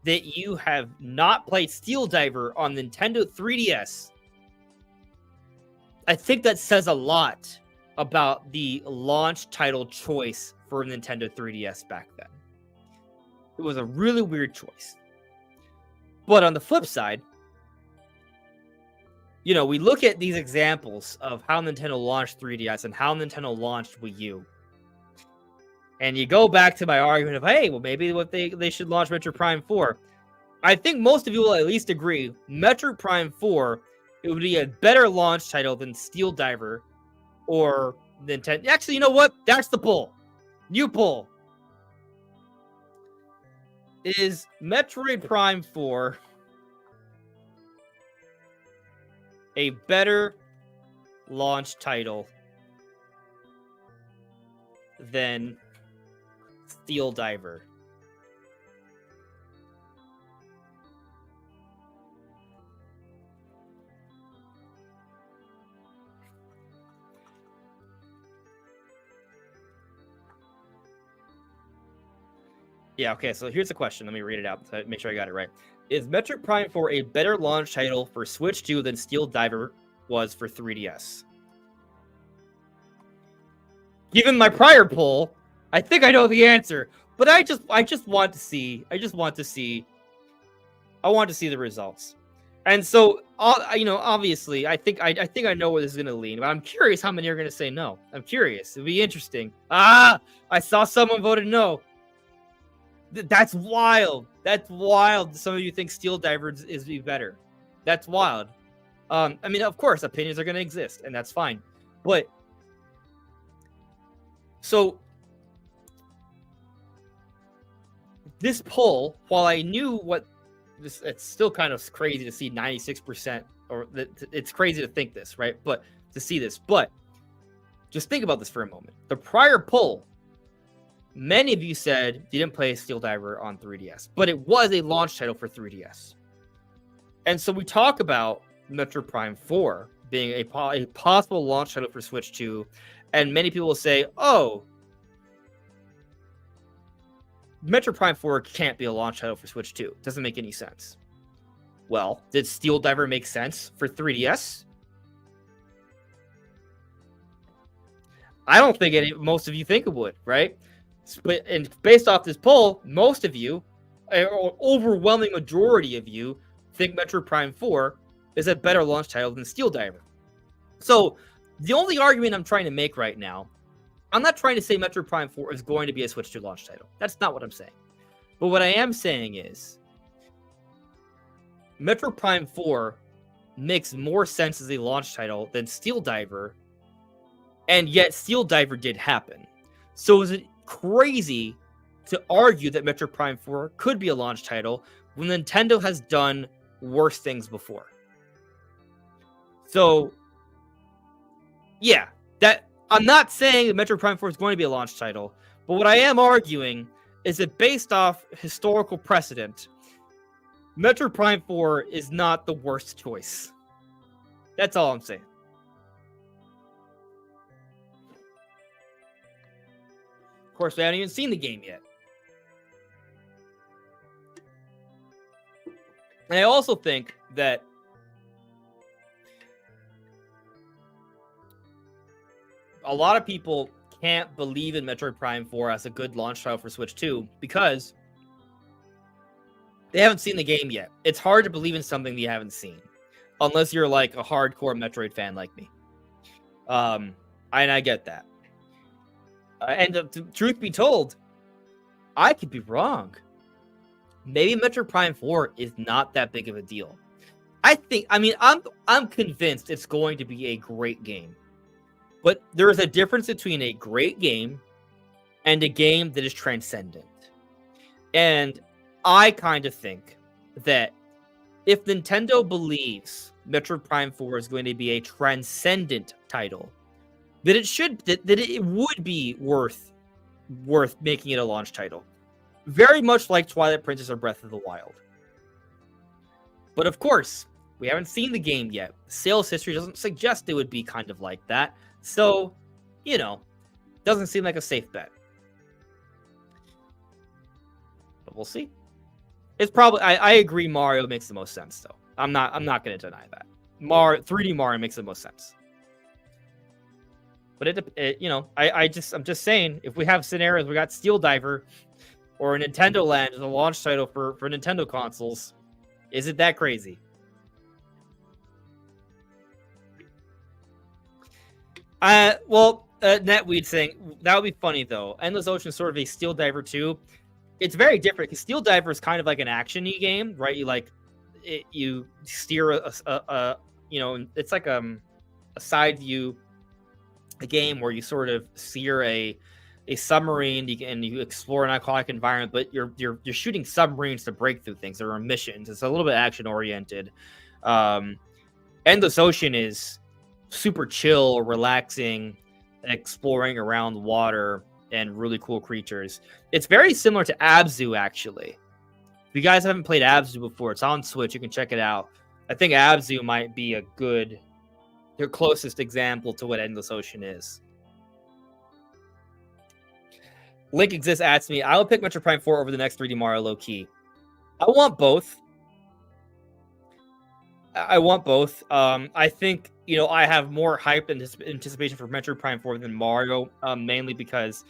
that you have not played Steel Diver on Nintendo 3DS, I think that says a lot about the launch title choice for Nintendo 3DS back then. It was a really weird choice. But on the flip side, we look at these examples of how Nintendo launched 3DS and how Nintendo launched Wii U. And you go back to my argument of, hey, well, maybe they should launch Metroid Prime 4. I think most of you will at least agree Metroid Prime 4, it would be a better launch title than Steel Diver or Nintendo. Actually, you know what? That's the poll. New poll. Is Metroid Prime 4 a better launch title than Steel Diver? Yeah, okay, so here's the question. Let me read it out to make sure I got it right. Is Metroid Prime 4 a better launch title for Switch 2 than Steel Diver was for 3DS? Given my prior poll, I think I know the answer, but I just want to see the results. And so Obviously, I think I know where this is gonna lean, but I'm curious how many are gonna say no. I'm curious. It'll be interesting. I saw someone voted no. That's wild. That's wild. Some of you think Steel Diver is be better. That's wild. I mean, of course, opinions are gonna exist, and that's fine. But so this poll, while I knew what this, it's still kind of crazy to see 96%, or it's crazy to think this, right? But to see this, but just think about this for a moment. The prior poll, many of you said you didn't play Steel Diver on 3DS, but it was a launch title for 3DS. And so we talk about Metroid Prime 4 being a possible launch title for Switch 2, and many people will say, oh, Metroid Prime 4 can't be a launch title for Switch 2. Doesn't make any sense. Well, did Steel Diver make sense for 3DS? I don't think most of you think it would, right? And based off this poll, most of you, or overwhelming majority of you, think Metroid Prime 4 is a better launch title than Steel Diver. So the only argument I'm trying to make right now, I'm not trying to say Metroid Prime 4 is going to be a Switch 2 launch title. That's not what I'm saying. But what I am saying is Metroid Prime 4 makes more sense as a launch title than Steel Diver, and yet Steel Diver did happen. So is it crazy to argue that Metroid Prime 4 could be a launch title when Nintendo has done worse things before? So, yeah, that I'm not saying that Metroid Prime 4 is going to be a launch title, but what I am arguing is that based off historical precedent, Metroid Prime 4 is not the worst choice. That's all I'm saying. Of course, we haven't even seen the game yet. And I also think that a lot of people can't believe in Metroid Prime 4 as a good launch title for Switch 2 because they haven't seen the game yet. It's hard to believe in something that you haven't seen, unless you're like a hardcore Metroid fan like me. And I get that. And truth be told, I could be wrong. Maybe Metroid Prime 4 is not that big of a deal. I'm convinced it's going to be a great game. But there is a difference between a great game and a game that is transcendent. And I kind of think that if Nintendo believes Metroid Prime 4 is going to be a transcendent title, that it would be worth making it a launch title. Very much like Twilight Princess or Breath of the Wild. But of course, we haven't seen the game yet. Sales history doesn't suggest it would be kind of like that. So, doesn't seem like a safe bet. But we'll see. It's probably I agree Mario makes the most sense though. I'm not going to deny that. 3D Mario makes the most sense. But I'm just saying, if we have scenarios, we got Steel Diver or Nintendo Land as a launch title for Nintendo consoles, is it that crazy? Netweed saying that would be funny though. Endless Ocean is sort of a Steel Diver 2. It's very different because Steel Diver is kind of like an action-y game, right? You steer it's like a side view, a game where you sort of steer a submarine and you explore an aquatic environment, but you're shooting submarines to break through things. There are missions. It's a little bit action oriented. Endless Ocean is super chill, relaxing, exploring around water and really cool creatures. It's very similar to Abzu, actually. If you guys haven't played Abzu before, it's on Switch. You can check it out. I think Abzu might be your closest example to what Endless Ocean is. Link Exists asks me, I will pick Metroid Prime 4 over the next 3D Mario low-key. I want both. I think, I have more hype and anticipation for Metroid Prime 4 than Mario, mainly because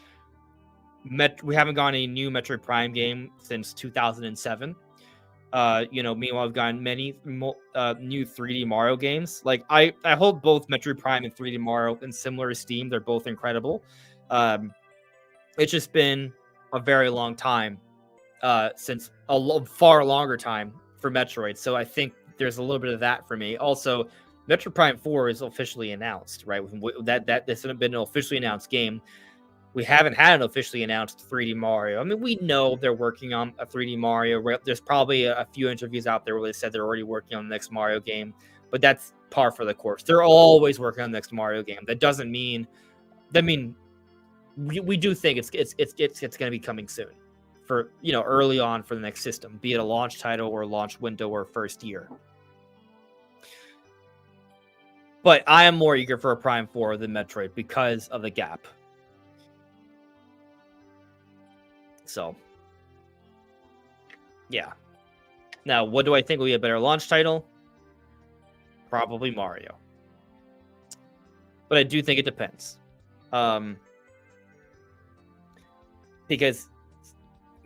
we haven't gotten a new Metroid Prime game since 2007. Meanwhile, I've gotten many new 3D Mario games. Like I hold both Metroid Prime and 3D Mario in similar esteem. They're both incredible. Um, it's just been a very long time since far longer time for Metroid. So I think there's a little bit of that for me. Also, Metroid Prime 4 is officially announced, right? That this has been an officially announced game. We haven't had an officially announced 3D Mario. I mean, we know they're working on a 3D Mario. There's probably a few interviews out there where they said they're already working on the next Mario game, but that's par for the course. They're always working on the next Mario game. That doesn't mean, we do think it's going to be coming soon, for early on for the next system, be it a launch title or launch window or first year. But I am more eager for a Prime 4 than Metroid because of the gap. So, yeah. Now, what do I think will be a better launch title? Probably Mario. But I do think it depends. Because,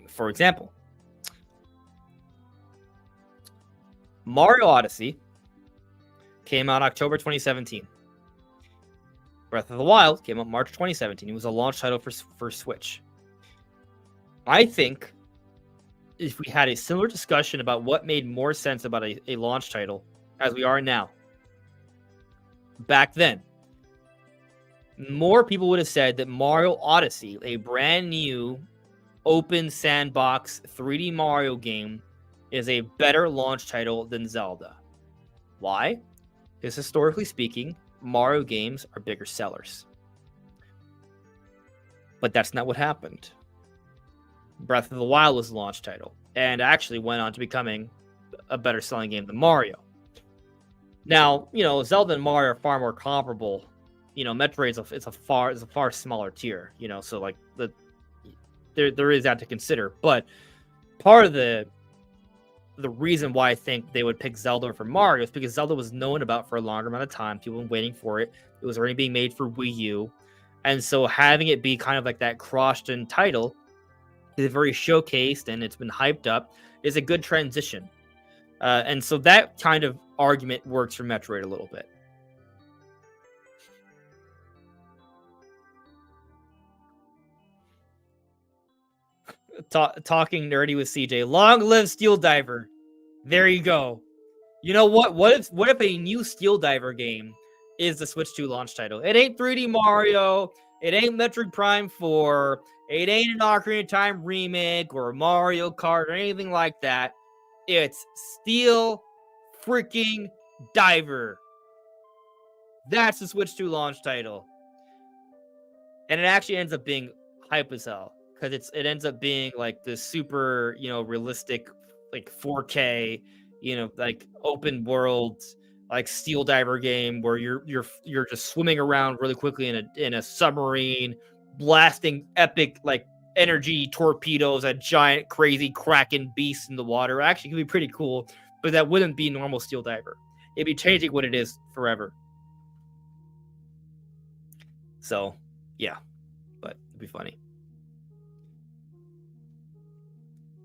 for example, Mario Odyssey came out October 2017. Breath of the Wild came out March 2017. It was a launch title for Switch. I think if we had a similar discussion about what made more sense about a launch title as we are now, back then, more people would have said that Mario Odyssey, a brand new open sandbox 3D Mario game, is a better launch title than Zelda. Why? Because historically speaking, Mario games are bigger sellers. But that's not what happened. Breath of the Wild was the launch title and actually went on to becoming a better selling game than Mario. Now, Zelda and Mario are far more comparable. Metroid is a far smaller tier, so like there is that to consider. But part of the reason why I think they would pick Zelda for Mario is because Zelda was known about for a longer amount of time. People were waiting for it. It was already being made for Wii U. And so having it be kind of like that crossed-in title, is very showcased and it's been hyped up, is a good transition. And so that kind of argument works for Metroid a little bit. Talking nerdy with CJ. Long live Steel Diver. There you go. You know what? What if a new Steel Diver game is the Switch 2 launch title? It ain't 3D Mario. It ain't Metroid Prime 4. It ain't an Ocarina of Time remake or Mario Kart or anything like that. It's Steel freaking Diver. That's the Switch 2 launch title. And it actually ends up being hype as hell. Because it ends up being like the super, realistic, like 4K, like open world, like Steel Diver game where you're just swimming around really quickly in a submarine, blasting epic like energy torpedoes at giant crazy kraken beasts in the water. Actually, it could be pretty cool, but that wouldn't be normal Steel Diver. It'd be changing what it is forever. So, yeah, but it'd be funny.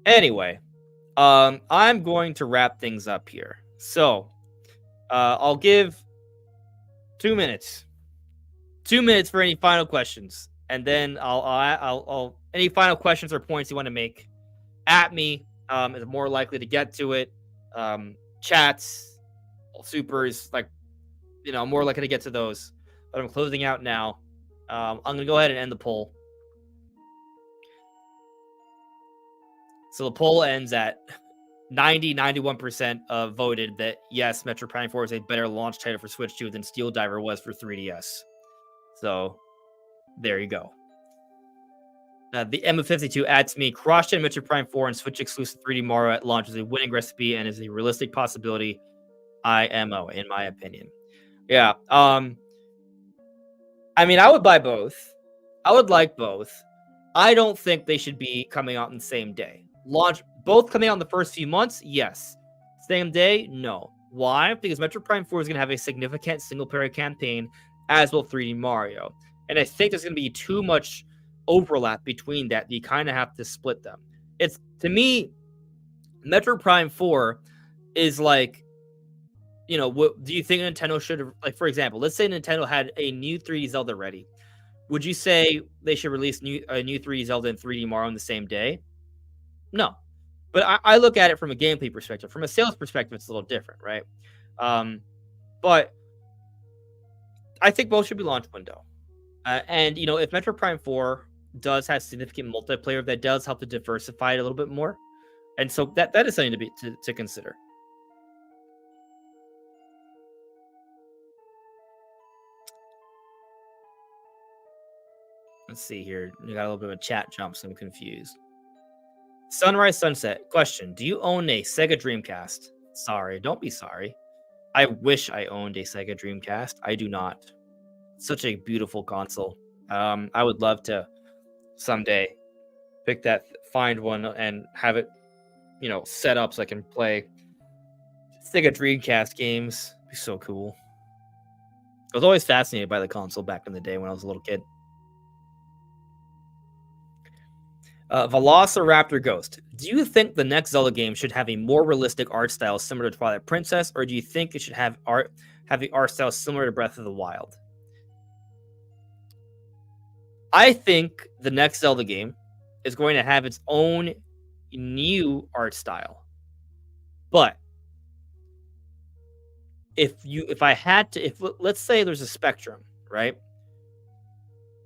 Anyway, I'm going to wrap things up here. So, I'll give 2 minutes. 2 minutes for any final questions, and then I'll any final questions or points you want to make at me. Is more likely to get to it. Chats, supers, like I'm more likely to get to those. But I'm closing out now. I'm gonna go ahead and end the poll. So the poll ends at 91% voted that yes, Metroid Prime 4 is a better launch title for Switch 2 than Steel Diver was for 3DS. So there you go. The Emma52 adds me, cross-gen Metroid Prime 4 and Switch exclusive 3D Mario at launch is a winning recipe and is a realistic possibility. IMO, in my opinion. Yeah. I mean, I would buy both. I would like both. I don't think they should be coming out on the same day. Launch both coming out in the first few months, yes. Same day, no. Why? Because Metroid Prime 4 is going to have a significant single-player campaign, as will 3D Mario. And I think there's going to be too much overlap between that. You kind of have to split them. It's, to me, Metro Prime 4 is like, what do you think Nintendo should have, like, for example, let's say Nintendo had a new 3D Zelda ready. Would you say they should release a new 3D Zelda in 3D Mario on the same day? No. But I look at it from a gameplay perspective. From a sales perspective, it's a little different, right? Um, but I think both should be launch window. And if Metro Prime 4 does have significant multiplayer, that does help to diversify it a little bit more. And so that is something to consider. Let's see here. We got a little bit of a chat jump, so I'm confused. Sunrise Sunset question: do you own a Sega Dreamcast? Sorry, don't be sorry. I wish I owned a Sega Dreamcast. I do not. Such a beautiful console. I would love to someday find one and have it, set up so I can play Sega Dreamcast games. It'd be so cool. I was always fascinated by the console back in the day when I was a little kid. Velociraptor Ghost. Do you think the next Zelda game should have a more realistic art style similar to Twilight Princess, or do you think it should have the art style similar to Breath of the Wild? I think the next Zelda game is going to have its own new art style. But if let's say there's a spectrum, right?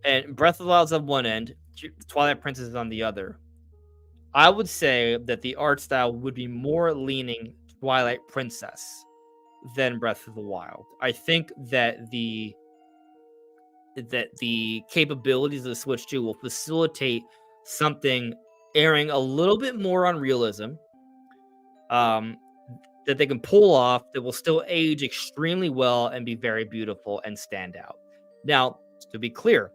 And Breath of the Wild's on one end, Twilight Princess is on the other. I would say that the art style would be more leaning Twilight Princess than Breath of the Wild. I think that the capabilities of the Switch 2 will facilitate something airing a little bit more on realism, that they can pull off, that will still age extremely well and be very beautiful and stand out. Now, to be clear,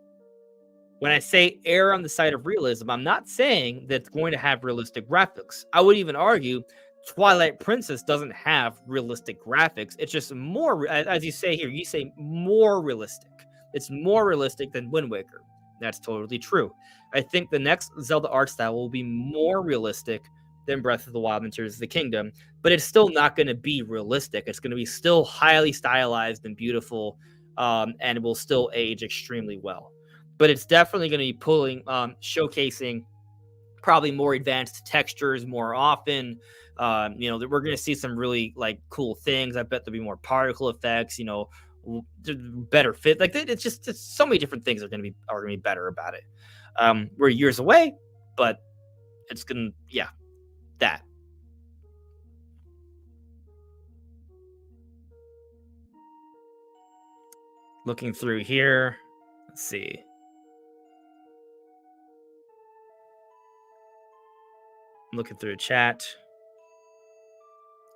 when I say err on the side of realism, I'm not saying that it's going to have realistic graphics. I would even argue Twilight Princess doesn't have realistic graphics. It's just more, as you say here, you say more realistic. It's more realistic than Wind Waker. That's totally true. I think the next Zelda art style will be more realistic than Breath of the Wild and Tears of the Kingdom, but it's still not going to be realistic. It's going to be still highly stylized and beautiful, and it will still age extremely well. But it's definitely going to be showcasing probably more advanced textures more often. We're going to see some really like cool things. I bet there'll be more particle effects. Better fit. Like it's so many different things are going to be better about it. We're years away, but it's gonna that. Looking through here, let's see. Looking through chat.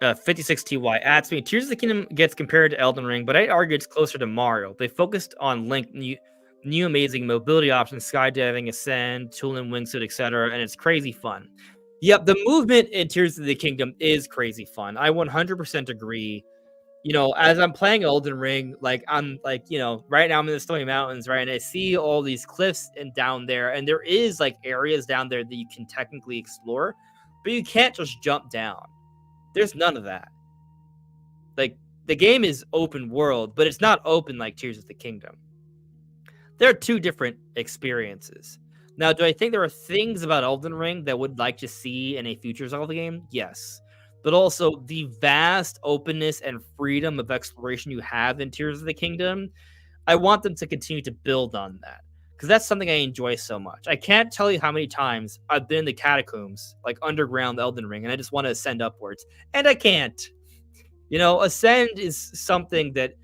56TY adds me. Tears of the Kingdom gets compared to Elden Ring, but I'd argue it's closer to Mario. They focused on Link, new amazing mobility options, skydiving, ascend, tool and wingsuit, etc., and it's crazy fun. Yep, the movement in Tears of the Kingdom is crazy fun. I 100% agree. As I'm playing Elden Ring, like I'm like, right now I'm in the Stony Mountains, right? And I see all these cliffs and down there, and there is like areas down there that you can technically explore, but you can't just jump down. There's none of that. Like, the game is open world, but it's not open like Tears of the Kingdom. There are two different experiences. Now, do I think there are things about Elden Ring that would like to see in a future Zelda game? Yes. But also, the vast openness and freedom of exploration you have in Tears of the Kingdom, I want them to continue to build on that. Because that's something I enjoy so much. I can't tell you how many times I've been in the catacombs, like underground Elden Ring, and I just want to ascend upwards. And I can't. Ascend is something that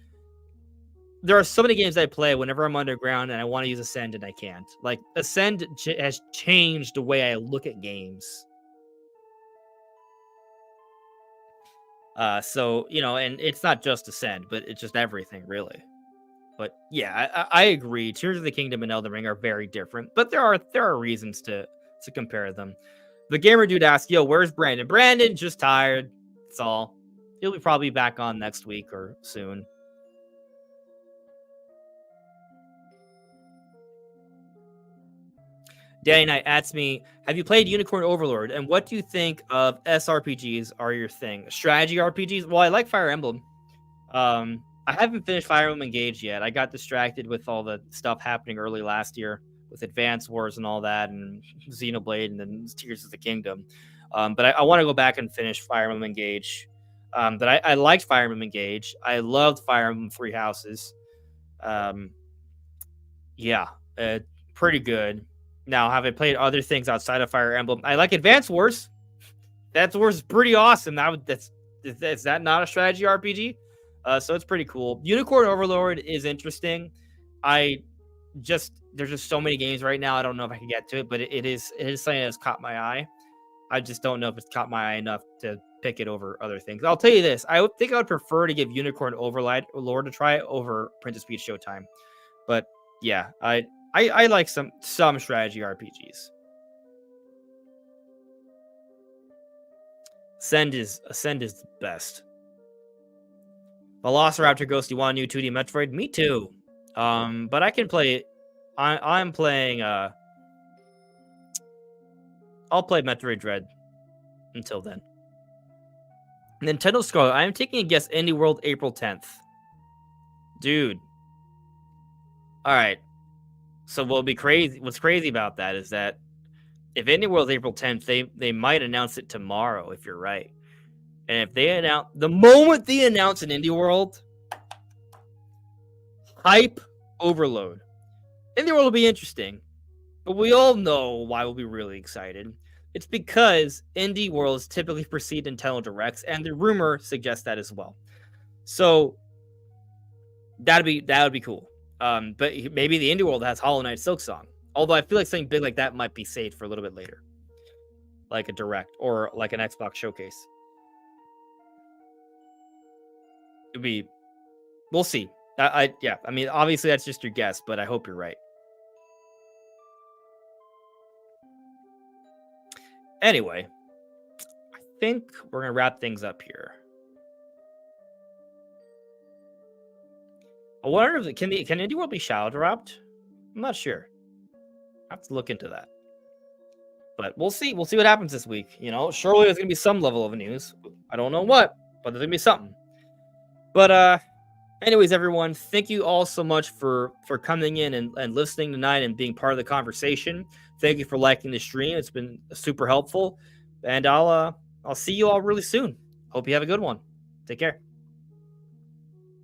there are so many games I play whenever I'm underground and I want to use Ascend and I can't. Like, Ascend has changed the way I look at games. And it's not just Ascend, but it's just everything, really. But yeah, I agree. Tears of the Kingdom and Elden Ring are very different, but there are reasons to compare them. The gamer dude asks, "Yo, where's Brandon?" Brandon just tired. That's all. He'll be probably back on next week or soon. Danny Knight asks me, have you played Unicorn Overlord? And what do you think of SRPGs are your thing? Strategy RPGs? Well, I like Fire Emblem. I haven't finished Fire Emblem Engage yet. I got distracted with all the stuff happening early last year with Advance Wars and all that, and Xenoblade, and then Tears of the Kingdom. But I want to go back and finish Fire Emblem Engage. But I liked Fire Emblem Engage. I loved Fire Emblem Three Houses. Um, yeah, pretty good. Now, have I played other things outside of Fire Emblem? I like Advance Wars. Advance Wars is pretty awesome. Is that not a strategy RPG? So it's pretty cool. Unicorn Overlord is interesting. There's just so many games right now. I don't know if I can get to it, but it is something that's caught my eye. I just don't know if it's caught my eye enough to pick it over other things. I'll tell you this: I think I would prefer to give Unicorn Overlord a try over Princess Peach Showtime. But yeah, I like some strategy RPGs. Ascend is the best. Velociraptor Ghost, you want a new 2D Metroid? Me too. But I can play. I'm playing. I'll play Metroid Dread until then. Nintendo Scarlet. I am taking a guess. Indie World, April 10th. Dude. All right. So what'll be crazy? What's crazy about that is that if Indie World's April 10th, they might announce it tomorrow. If you're right. And if they announce the moment they announce an Indie World, hype overload. Indie World will be interesting, but we all know why we'll be really excited. It's because Indie Worlds typically precede Nintendo Directs, and the rumor suggests that as well. So that would be cool. But maybe the Indie World has Hollow Knight Silksong. Although I feel like something big like that might be saved for a little bit later, like a Direct or like an Xbox showcase. We'll see. I mean, obviously that's just your guess, but I hope you're right. Anyway, I think we're gonna wrap things up here. I wonder if can Indie World be shadow dropped? I'm not sure. I have to look into that. But we'll see. We'll see what happens this week. You know, surely there's gonna be some level of news. I don't know what, but there's gonna be something. But anyways, everyone, thank you all so much for coming in and listening tonight and being part of the conversation. Thank you for liking the stream. It's been super helpful. And I'll see you all really soon. Hope you have a good one. Take care.